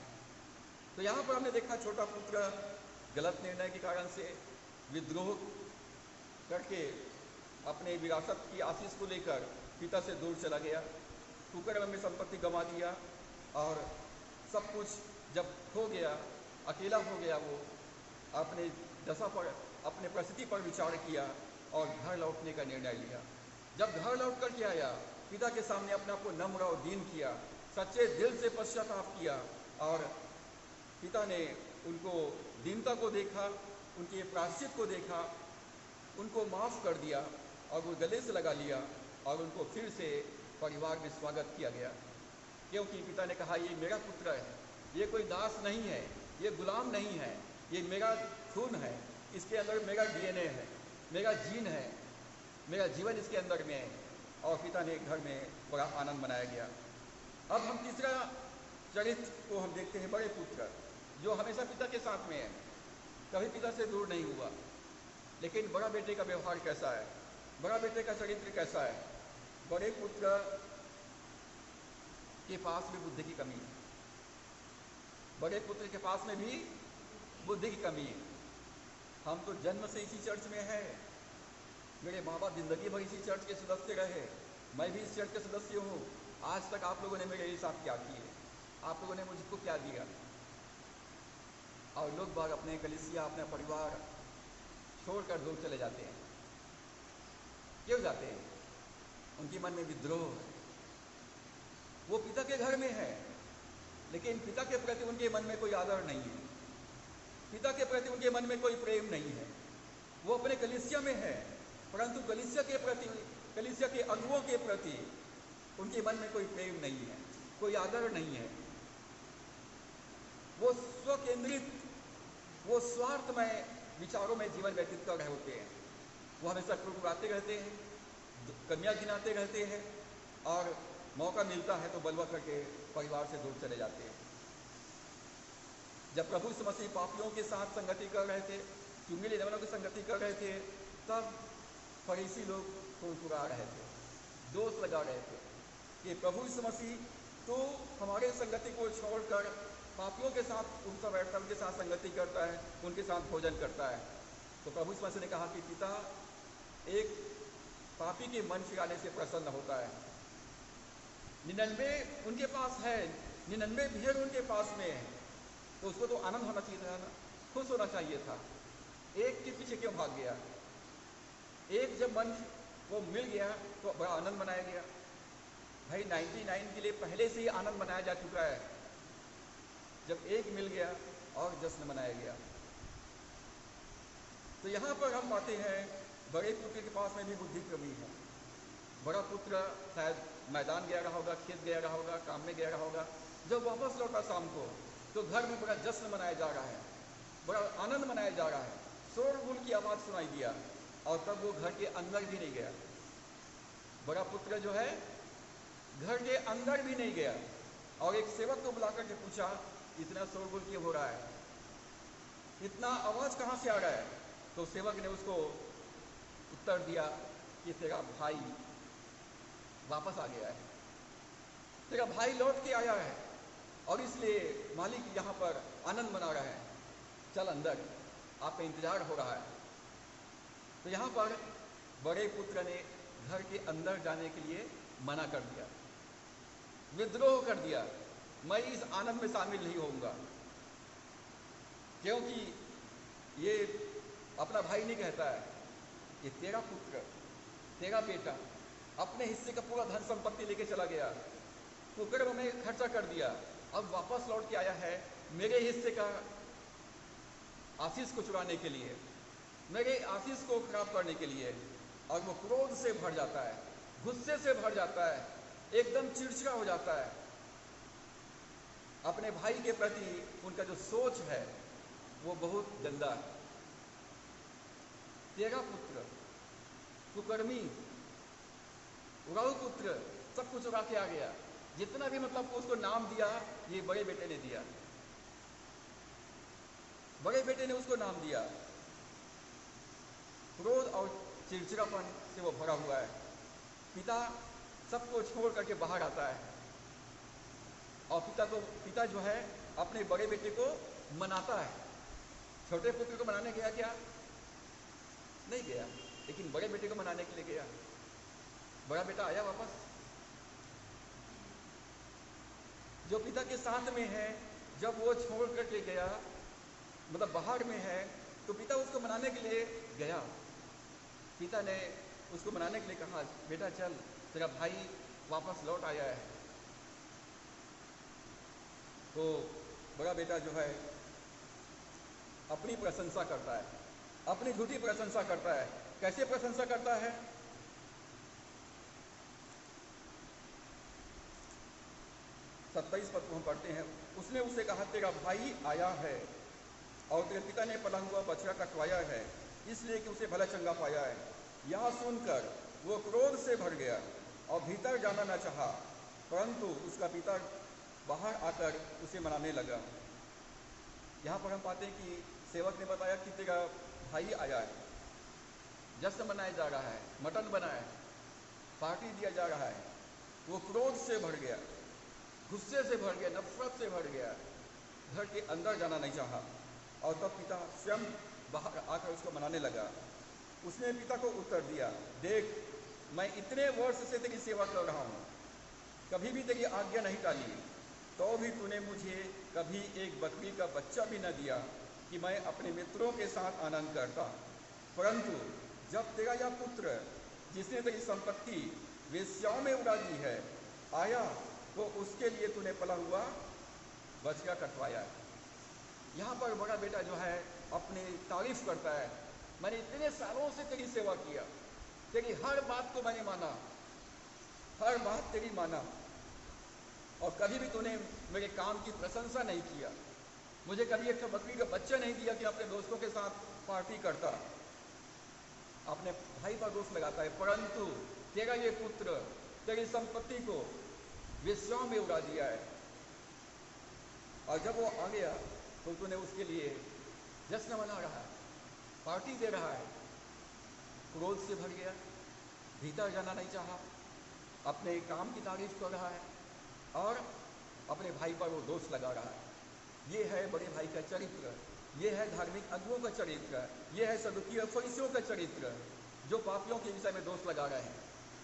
तो यहाँ पर हमने देखा छोटा पुत्र गलत निर्णय के कारण से विद्रोह करके अपने विरासत की आशीष को लेकर पिता से दूर चला गया, कुकर्म में संपत्ति गंवा दिया, और सब कुछ जब खो गया, अकेला हो गया, वो अपने दशा पर, अपने परिस्थिति पर विचार किया और घर लौटने का निर्णय लिया। जब घर लौट कर के आया, पिता के सामने अपने आप को नम्र और दीन किया, सच्चे दिल से पश्चाताप किया, और पिता ने उनको दीनता को देखा, उनके प्रायश्चित को देखा, उनको माफ़ कर दिया, और वो गले से लगा लिया, और उनको फिर से परिवार में स्वागत किया गया। क्योंकि पिता ने कहा, ये मेरा पुत्र है, ये कोई दास नहीं है, ये गुलाम नहीं है, ये मेरा खून है, इसके अंदर मेरा डीएनए है, मेरा जीन है, मेरा जीवन इसके अंदर में है। और पिता ने घर में बड़ा आनंद मनाया गया। अब हम तीसरा चरित्र को हम देखते हैं, बड़े पुत्र, जो हमेशा पिता के साथ में है, कभी पिता से दूर नहीं हुआ। लेकिन बड़ा बेटे का व्यवहार कैसा है, बड़ा बेटे का चरित्र कैसा है? बड़े पुत्र के पास भी बुद्धि की कमी है, बड़े पुत्र के पास में भी बुद्धि की कमी है। हम तो जन्म से इसी चर्च में है, मेरे माँ बाप जिंदगी भर इसी चर्च के सदस्य रहे, मैं भी इस चर्च के सदस्य हूँ। आज तक आप लोगों ने मेरे हिसाब क्या किए, आप लोगों ने मुझको क्या दिया? और लोग बाग अपने कलीसिया, अपना परिवार छोड़कर दूर चले जाते हैं। क्यों जाते हैं? उनके मन में विद्रोह है। वो पिता के घर में है, लेकिन पिता के प्रति उनके मन में कोई आदर नहीं है, पिता के प्रति उनके मन में कोई प्रेम नहीं है। वो अपने कलीसिया में है, परंतु कलीसिया के प्रति, कलीसिया के अगुओं के प्रति उनके मन में कोई प्रेम नहीं है, कोई आदर नहीं है। वो स्वकेंद्रित, वो स्वार्थमय विचारों में जीवन व्यतीत कर रहे होते हैं। वो हमेशा कुड़कुड़ाते रहते हैं, कन्या गिनाते रहते हैं, और मौका मिलता है तो बलवा करके परिवार से दूर चले जाते हैं। जब प्रभु यीशु मसीह पापियों के साथ संगति कर रहे थे, चुंगी लेने वालों की संगति कर रहे थे, तब फरीसी लोग कुड़कुड़ा रहे थे, दोष लगा रहे थे कि प्रभु यीशु मसीह तो हमारे संगति को छोड़कर पापियों के साथ उठता बैठता, उनके साथ संगति करता है, उनके साथ भोजन करता है। तो प्रभु यीशु मसीह ने कहा कि पिता एक पापी के मन फिराने से प्रसन्न होता है। 99 उनके पास है, 99 भेड़ उनके पास में है, तो उसको तो आनंद होना चाहिए था ना, खुश होना चाहिए था। एक के पीछे क्यों भाग गया? एक जब मन वो मिल गया तो बड़ा आनंद मनाया गया। भाई 99 के लिए पहले से ही आनंद मनाया जा चुका है, जब एक मिल गया और जश्न मनाया गया। तो यहाँ पर हम पाते हैं बड़े पुत्र के पास में भी बुद्धि की कमी है। बड़ा पुत्र शायद मैदान गया रहा होगा, खेत गया रहा होगा, काम में गया रहा होगा। जब वापस लौटा शाम को तो घर में बड़ा जश्न मनाया जा रहा है, बड़ा आनंद मनाया जा रहा है, शोरगुल की आवाज़ सुनाई दिया, और तब वो घर के अंदर भी नहीं गया। बड़ा पुत्र जो है घर के अंदर भी नहीं गया, और एक सेवक को बुलाकर के पूछा, इतना शोरगुल क्यों हो रहा है, इतना आवाज़ कहाँ से आ रहा है? तो सेवक ने उसको उत्तर दिया कि तेरा भाई वापस आ गया है, तेरा भाई लौट के आया है, और इसलिए मालिक यहाँ पर आनंद मना रहा है, चल अंदर, आपका इंतजार हो रहा है। तो यहाँ पर बड़े पुत्र ने घर के अंदर जाने के लिए मना कर दिया, विद्रोह कर दिया, मैं इस आनंद में शामिल नहीं होऊंगा, क्योंकि ये अपना भाई नहीं कहता है, ये तेरा पुत्र, तेरा बेटा अपने हिस्से का पूरा धन संपत्ति लेके चला गया, कुकर्म में खर्चा कर दिया, अब वापस लौट के आया है मेरे हिस्से का आशीष को चुराने के लिए, मेरे आशीष को खराब करने के लिए। और वो क्रोध से भर जाता है, गुस्से से भर जाता है, एकदम चिड़चिड़ा हो जाता है। अपने भाई के प्रति उनका जो सोच है वो बहुत गंदा है। तेरा पुत्र, कुकर्मी, उड़ाऊ पुत्र, सब कुछ उड़ा के आ गया। जितना भी मतलब उसको नाम दिया, ये बड़े बेटे ने दिया, बड़े बेटे ने उसको नाम दिया। क्रोध और चिड़चिड़ापन से वो भरा हुआ है। पिता सबको छोड़ करके बाहर आता है, और पिता जो है अपने बड़े बेटे को मनाता है। छोटे पुत्र को मनाने गया क्या? नहीं गया, लेकिन बड़े बेटे को मनाने के लिए गया। बड़ा बेटा आया वापस, जो पिता के साथ में है, जब वो छोड़ करके गया, मतलब बाहर में है, तो पिता उसको मनाने के लिए गया। पिता ने उसको मनाने के लिए कहा, बेटा चल, तेरा भाई वापस लौट आया है। तो बड़ा बेटा जो है अपनी प्रशंसा करता है, अपनी झूठी प्रशंसा करता है। कैसे प्रशंसा करता है? सत्ताईस पद को हम पढ़ते हैं। उसने उससे कहा, तेरा भाई आया है, और तेरे पिता ने पला हुआ बछड़ा कटवाया है, इसलिए कि उसे भला चंगा पाया है। यह सुनकर वो क्रोध से भर गया और भीतर जाना न चाहा, परंतु उसका पिता बाहर आकर उसे मनाने लगा। यहाँ पर हम पाते हैं कि सेवक ने बताया कि तेरा भाई आया है, जश्न मनाया जा रहा है, मटन बना है, पार्टी दिया जा रहा है। वो क्रोध से भर गया, गुस्से से भर गया, नफरत से भर गया, घर के अंदर जाना नहीं चाहा, और तब पिता स्वयं बाहर आकर उसको मनाने लगा। उसने पिता को उत्तर दिया, देख, मैं इतने वर्ष से तेरी सेवा कर रहा हूँ, कभी भी तेरी आज्ञा नहीं टाली, तो भी तूने मुझे कभी एक बकरी का बच्चा भी न दिया कि मैं अपने मित्रों के साथ आनंद करता। परंतु जब तेरा यह पुत्र, जिसने तेरी संपत्ति वेश्याओं में उड़ा दी है, आया, तो उसके लिए तूने पला हुआ बछड़ा कटवाया है। यहाँ पर बड़ा बेटा जो है अपनी तारीफ करता है, मैंने इतने सालों से तेरी सेवा किया, तेरी हर बात को मैंने माना, हर बात तेरी माना, और कभी भी तूने मेरे काम की प्रशंसा नहीं किया। मुझे कभी एक बकरी का बच्चा नहीं दिया कि अपने दोस्तों के साथ पार्टी करता, अपने भाई पर दोष लगाता है। परंतु तेरा ये पुत्र तेरी संपत्ति को वेश्याओं में उड़ा दिया है, और जब वो आ गया तो तूने उसके लिए जश्न मना रहा है, पार्टी दे रहा है। क्रोध से भर गया, भीतर जाना नहीं चाहा, अपने काम की तारीफ कर रहा है, और अपने भाई पर वो दोष लगा रहा है। ये है बड़े भाई का चरित्र, ये है धार्मिक अगुओं का चरित्र, ये है सदुकी और फरीसियों का चरित्र, जो पापियों के विषय में दोष लगा रहे हैं।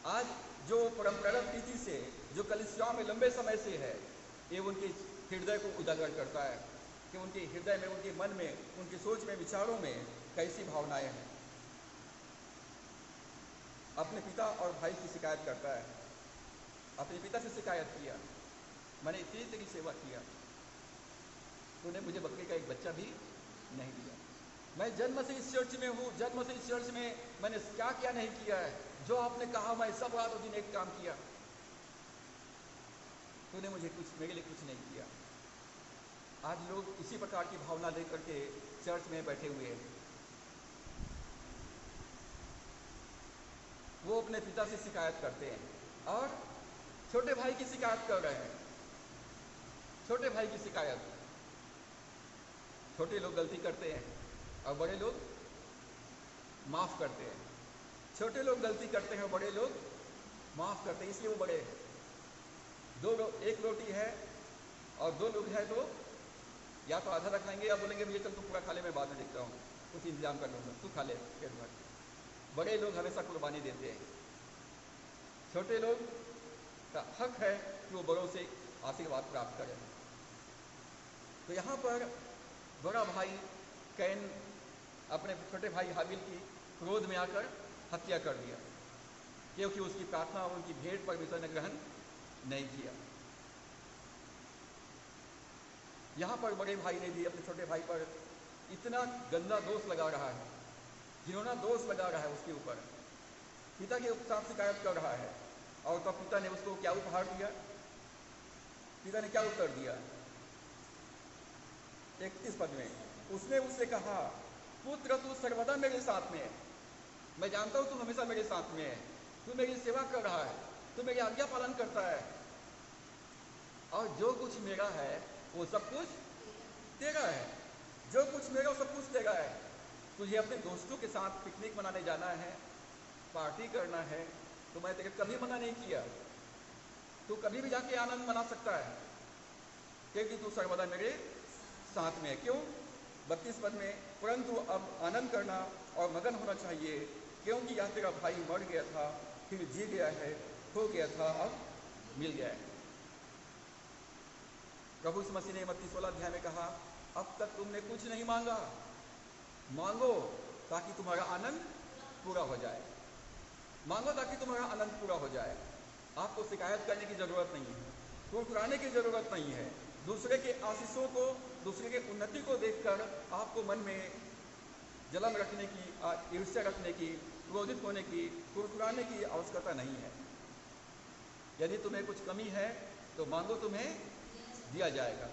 आज जो परंपरागत रीति से, जो कलीसियाओं में लंबे समय से है, ये उनके हृदय को उजागर करता है कि उनके हृदय में, उनके मन में, उनकी सोच में, विचारों में कैसी भावनाएं हैं। अपने पिता और भाई की शिकायत करता है, अपने पिता से शिकायत किया, मैंने इतनी तेरी सेवा किया, तूने मुझे बकरी का एक बच्चा भी नहीं दिया। मैं जन्म से इस चर्च में हूँ, जन्म से इस चर्च में मैंने क्या क्या नहीं किया है, जो आपने कहा मैं सब रातों दिन एक काम किया, तूने मुझे कुछ, मेरे लिए कुछ नहीं किया। आज लोग इसी प्रकार की भावना लेकर के चर्च में बैठे हुए हैं। वो अपने पिता से शिकायत करते हैं और छोटे भाई की शिकायत कर रहे हैं। छोटे भाई की शिकायत, छोटे लोग गलती करते हैं और बड़े लोग माफ़ करते हैं। छोटे लोग गलती करते हैं और बड़े लोग माफ़ करते हैं, इसलिए वो बड़े हैं। एक रोटी है और 2 लोग हैं तो या तो आधा रख लेंगे या बोलेंगे भैया चल तू पूरा खा ले, मैं बाद में देखता हूँ, कुछ इंतजाम कर लूँगा, तू खा ले पेट भर। बड़े लोग हमेशा कुर्बानी देते हैं। छोटे लोग का हक है कि वो बड़ों से आशीर्वाद प्राप्त करें। तो यहाँ पर बड़ा भाई कैन अपने छोटे भाई हाबिल की क्रोध में आकर हत्या कर दिया, क्योंकि उसकी प्रार्थना और उनकी भेंट परमेश्वर ने ग्रहण नहीं किया। यहाँ पर बड़े भाई ने भी अपने छोटे भाई पर इतना गंदा दोष लगा रहा है, घिनौना दोष लगा रहा है उसके ऊपर, पिता के साथ शिकायत कर रहा है। और तब पिता ने उसको क्या उपहार दिया? पिता ने क्या उत्तर दिया? 31 पद में उसने उससे कहा, पुत्र तू सर्वदा मेरे साथ में है, मैं जानता हूं तू हमेशा मेरे साथ में है, तू मेरी सेवा कर रहा है, तू मेरी आज्ञा पालन करता है, और जो कुछ मेरा है वो सब कुछ तेरा है। जो कुछ मेरा वो सब कुछ तेरा है। तुझे अपने दोस्तों के साथ पिकनिक मनाने जाना है, पार्टी करना है, तो मैं तेरे कभी मना नहीं किया। तू कभी भी जाके आनंद मना सकता है, क्योंकि तू सर्वदा मेरे साथ में है। क्यों? 32 पद में, परंतु अब आनंद करना और मगन होना चाहिए, क्योंकि यह तेरा भाई मर गया था, फिर जी गया है, खो गया था, अब मिल गया है। प्रभु यीशु मसीह ने मत्ती 16 अध्याय में कहा, अब तक तुमने कुछ नहीं मांगा, मांगो ताकि तुम्हारा आनंद पूरा हो जाए। मांगो ताकि तुम्हारा आनंद पूरा हो जाए। आपको शिकायत करने की जरूरत नहीं है, कुरकुराने की जरूरत नहीं है। दूसरे के आशीषों को, दूसरे के उन्नति को देखकर आपको मन में जलन रखने की, ईर्ष्या रखने की, क्रोधित होने की, कुरकुराने की आवश्यकता नहीं है। यदि तुम्हें कुछ कमी है तो मांगो, तुम्हें दिया जाएगा।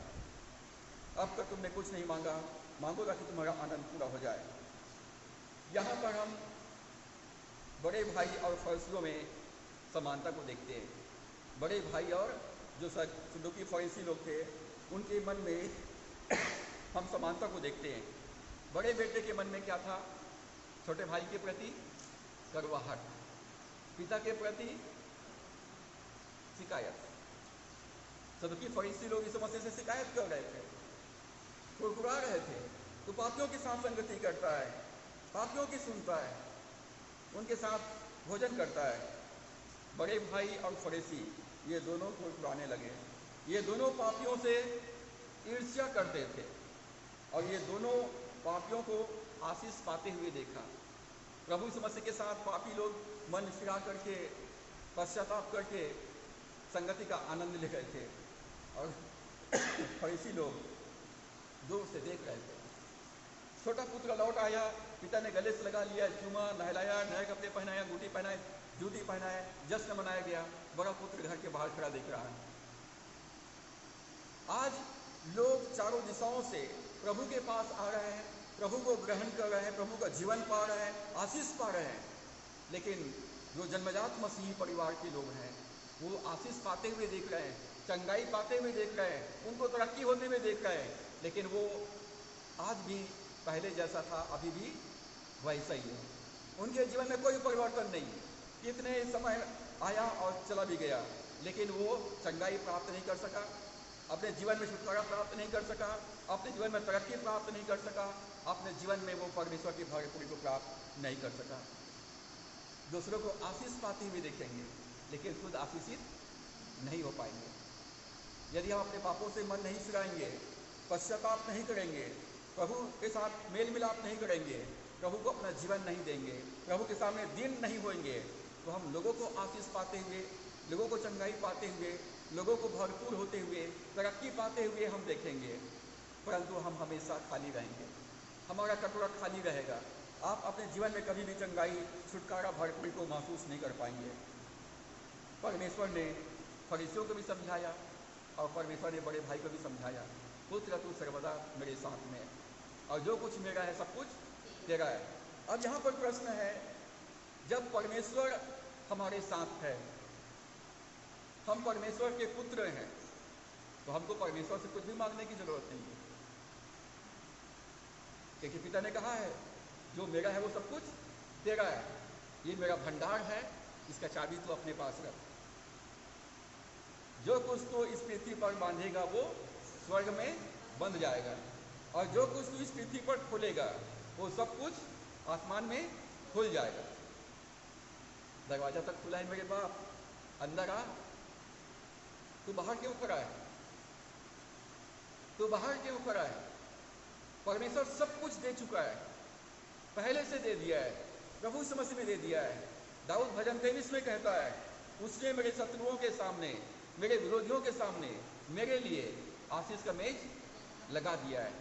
अब तक तुमने कुछ नहीं मांगा, मांगो ताकि तुम्हारा आनंद पूरा हो जाए। यहाँ पर हम बड़े भाई और फरीसियों में समानता को देखते हैं। बड़े भाई और जो सदूकी फरीसी लोग थे, उनके मन में हम समानता को देखते हैं। बड़े बेटे के मन में क्या था? छोटे भाई के प्रति कड़वाहट, पिता के प्रति शिकायत। सदूकी फरीसी लोग इस मसीह से शिकायत कर रहे थे, कुरकुरा रहे थे, तो पापियों के साथ संगति करता है, पापियों की सुनता है, उनके साथ भोजन करता है। बड़े भाई और फरीसी ये दोनों कुरकुराने लगे। ये दोनों पापियों से ईर्ष्या करते थे और ये दोनों पापियों को आशीष पाते हुए देखा। प्रभु यीशु मसीह के साथ पापी लोग मन फिरा करके, पश्चाताप करके संगति का आनंद ले रहे थे और फरीसी लोग दूर से देख रहे थे। छोटा पुत्र लौट आया, पिता ने गले से लगा लिया, चूमा, नहलाया, नए कपड़े पहनाया, अंगूठी पहनाए, जूती पहनाए, जश्न मनाया गया। बड़ा पुत्र घर के बाहर खड़ा देख रहा है। आज लोग चारों दिशाओं से प्रभु के पास आ रहे हैं, प्रभु को ग्रहण कर रहे हैं, प्रभु का जीवन पा रहे हैं, आशीष पा रहे हैं, लेकिन जो जन्मजात मसीही परिवार के लोग हैं वो आशीष पाते हुए देख रहे हैं, चंगाई पाते हुए देख रहे हैं, उनको तरक्की होने में देख रहे हैं, लेकिन वो आज भी पहले जैसा था, अभी भी वैसा ही है। उनके जीवन में कोई परिवर्तन नहीं। कितने समय आया और चला भी गया, लेकिन वो चंगाई प्राप्त नहीं कर सका, अपने जीवन में छुटकारा प्राप्त नहीं कर सका, अपने जीवन में तरक्की प्राप्त नहीं कर सका, अपने जीवन में वो परमेश्वर की भरपूरी को प्राप्त नहीं कर सका। दूसरों को आशीष पाते हुए देखेंगे, लेकिन खुद आशीषित नहीं हो पाएंगे। यदि हम अपने पापों से मन नहीं फिराएंगे, पश्चाताप नहीं करेंगे, प्रभु के साथ मेल मिलाप नहीं करेंगे, प्रभु को अपना जीवन नहीं देंगे, प्रभु के सामने दिन नहीं होंगे, तो हम लोगों को आशीष पाते हुए, लोगों को चंगाई पाते हुए, लोगों को भरपूर होते हुए, तरक्की पाते हुए हम देखेंगे, परंतु हम हमेशा खाली रहेंगे, हमारा कटोरा खाली रहेगा। आप अपने जीवन में कभी भी चंगाई, छुटकारा, भरपूरी को महसूस नहीं कर पाएंगे। परमेश्वर ने फरीसियों को भी समझाया और परमेश्वर ने बड़े भाई को भी समझाया पुत्र तू सर्वदा मेरे साथ में, और जो कुछ मेरा है सब कुछ तेरा है। अब यहाँ पर प्रश्न है, जब परमेश्वर हमारे साथ है, हम परमेश्वर के पुत्र हैं, तो हमको परमेश्वर से कुछ भी मांगने की जरूरत नहीं है, क्योंकि पिता ने कहा है जो मेरा है वो सब कुछ तेरा है, ये मेरा भंडार है, इसका चाबी तो अपने पास रख। जो कुछ तो इस पृथ्वी पर बांधेगा वो स्वर्ग में बंध जाएगा, और जो कुछ तू इस पृथ्वी पर खोलेगा वो सब कुछ आसमान में खुल जाएगा। दरवाजा तक खुला है मेरे बाप, अंदर आ। तू बाहर क्यों खड़ा है? तू बाहर क्यों खड़ा है? परमेश्वर सब कुछ दे चुका है, पहले से दे दिया है, प्रभु यीशु मसीह में दे दिया है। दाऊद भजन 23 में कहता है, उसने मेरे शत्रुओं के सामने, मेरे विरोधियों के सामने मेरे लिए आशीष का मेज लगा दिया है।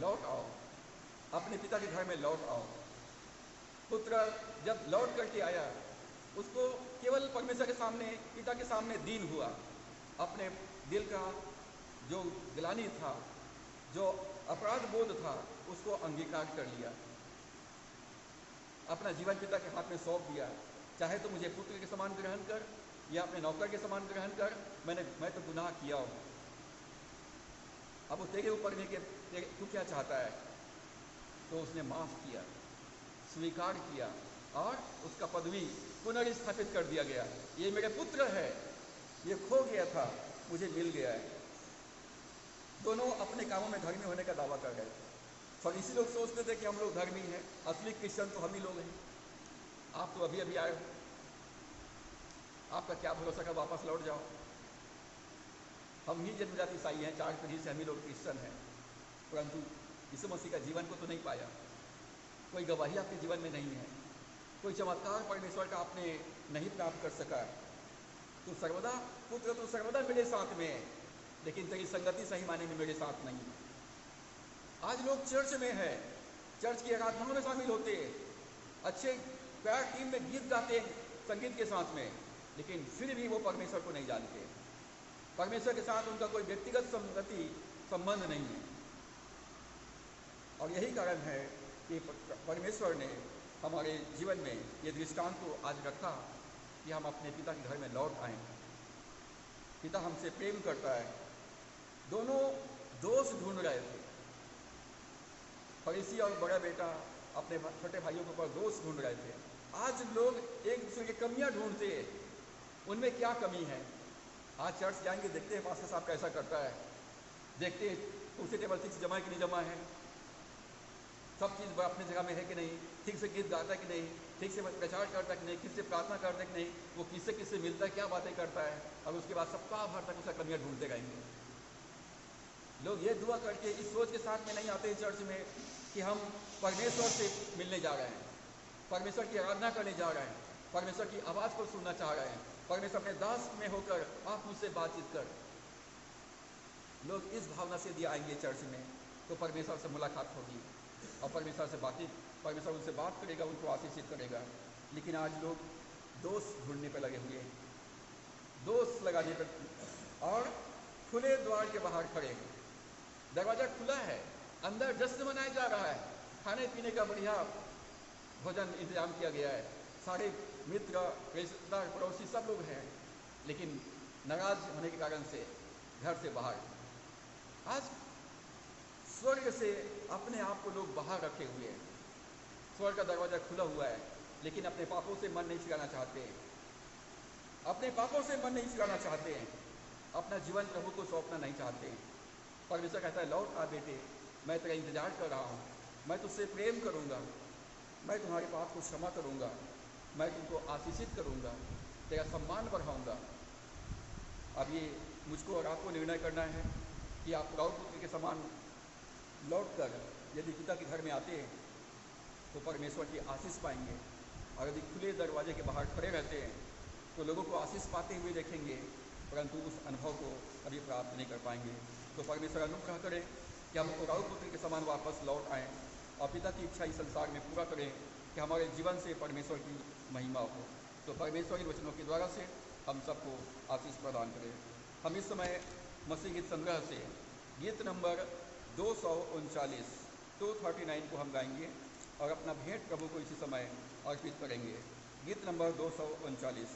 लौट आओ, अपने पिता के घर में लौट आओ। पुत्र जब लौट करके आया, उसको केवल परमेश्वर के सामने, पिता के सामने दीन हुआ, अपने दिल का जो ग्लानि था, जो अपराध बोध था, उसको अंगीकार कर लिया, अपना जीवन पिता के हाथ में सौंप दिया। चाहे तो मुझे पुत्र के समान ग्रहण कर या अपने नौकर के समान ग्रहण कर, मैं तो गुनाह किया हूँ, अब वो तेरे ऊपर नहीं कि तू क्या चाहता है। तो उसने माफ किया, स्वीकार किया, और उसका पदवी पुनर्स्थापित कर दिया गया। ये मेरे पुत्र है, ये खो गया था, मुझे मिल गया है। दोनों अपने कामों में धर्मी होने का दावा कर रहे थे। फरीसी लोग सोचते थे कि हम लोग धर्मी हैं, असली क्रिश्चियन तो हम ही लोग हैं। आप तो अभी अभी आए हो, आपका क्या भरोसा का वापस लौट जाओ। हम ही जन्मजात ईसाई हैं, 4 पीढ़ी से हम ही लोग क्रिश्चियन हैं, परंतु यीशु मसीह का जीवन को तो नहीं पाया, कोई गवाही आपके जीवन में नहीं है, कोई चमत्कार परमेश्वर का आपने नहीं प्राप्त कर सका। तो सर्वदा पुत्र तो सर्वदा मेरे साथ में है, लेकिन तेरी संगति सही माने में मेरे साथ नहीं है। आज लोग चर्च में है, चर्च की आराधनाओं में शामिल होते हैं, अच्छे प्यार टीम में गीत गाते हैं संगीत के साथ में, लेकिन फिर भी वो परमेश्वर को नहीं जानते। परमेश्वर के साथ उनका कोई व्यक्तिगत संबंध नहीं है। और यही कारण है कि परमेश्वर ने हमारे जीवन में ये दृष्टांत को आज रखा कि हम अपने पिता के घर में लौट आएं। पिता हमसे प्रेम करता है। दोनों दोष ढूंढ रहे थे, फरीसी और बड़ा बेटा अपने छोटे भाइयों के ऊपर दोष ढूंढ रहे थे। आज लोग एक दूसरे की कमियां ढूंढते हैं, उनमें क्या कमी है। आज चर्च जाएंगे, देखते हैं पास्टर साहब कैसा करता है, देखते हैं कुर्सी टेबल ठीक से जमा है कि नहीं जमा है, सब चीज़ अपनी जगह में है कि नहीं, ठीक से गीत गाता है कि नहीं, ठीक से प्रचार करता है कि नहीं, किससे प्रार्थना करता है कि नहीं, वो किससे मिलता है, क्या बातें करता है, और उसके बाद सप्ताह भर तक उसका कमियां ढूंढते रहेंगे। लोग ये दुआ करके इस सोच के साथ में नहीं आते हैं चर्च में कि हम परमेश्वर से मिलने जा रहे हैं, परमेश्वर की आराधना करने जा रहे हैं, परमेश्वर की आवाज़ को सुनना चाह रहे हैं, परमेश्वर अपने दास में होकर आप मुझसे बातचीत कर। लोग इस भावना से यदि आएंगे चर्च में तो परमेश्वर से मुलाकात होगी और परमेश्वर से परमेश्वर उनसे बात करेगा, उनको आशीषित करेगा। लेकिन आज लोग दोष ढूंढने पर लगे हुए हैं, दोष लगाने पर, और खुले द्वार के बाहर खड़े हैं। दरवाजा खुला है, अंदर जश्न मनाया जा रहा है, खाने पीने का बढ़िया भोजन इंतजाम किया गया है, सारे मित्र रिश्तेदार पड़ोसी सब लोग हैं, लेकिन नाराज होने के कारण से घर से बाहर। आज स्वर्ग से अपने आप को लोग बाहर रखे हुए हैं। स्वर्ग का दरवाजा खुला हुआ है, लेकिन अपने पापों से मन नहीं छुड़ाना चाहते हैं, अपने पापों से मन नहीं छुड़ाना चाहते हैं, अपना जीवन प्रभु को सौंपना नहीं चाहते हैं। परमेश्वर कहता है, लौट आ बेटे, मैं तेरा इंतजार कर रहा हूँ, मैं तुझसे प्रेम करूँगा, मैं तुम्हारे पाप को क्षमा करूँगा, मैं तुमको आशीषित करूँगा, तेरा सम्मान बढ़ाऊँगा। अब ये मुझको और आपको निर्णय करना है कि आप प्रौढ़ पुत्र के समान लौट कर यदि पिता के घर में आते हैं तो परमेश्वर की आशीष पाएंगे, और यदि खुले दरवाजे के बाहर खड़े रहते हैं तो लोगों को आशीष पाते हुए देखेंगे, परंतु उस अनुभव को कभी प्राप्त नहीं कर पाएंगे। तो परमेश्वर अनुग्रह करें कि हम प्रौढ़ पुत्र के समान वापस लौट आएँ और पिता की इच्छा इस संसार में पूरा करें कि हमारे जीवन से परमेश्वर की महिमा हो। तो परमेश्वर इन वचनों के द्वारा से हम सबको आशीष प्रदान करें। हम इस समय मसीह गीत संग्रह से गीत नंबर 239 239 को हम गाएंगे और अपना भेंट प्रभु को इसी समय अर्पित करेंगे। गीत नंबर 239।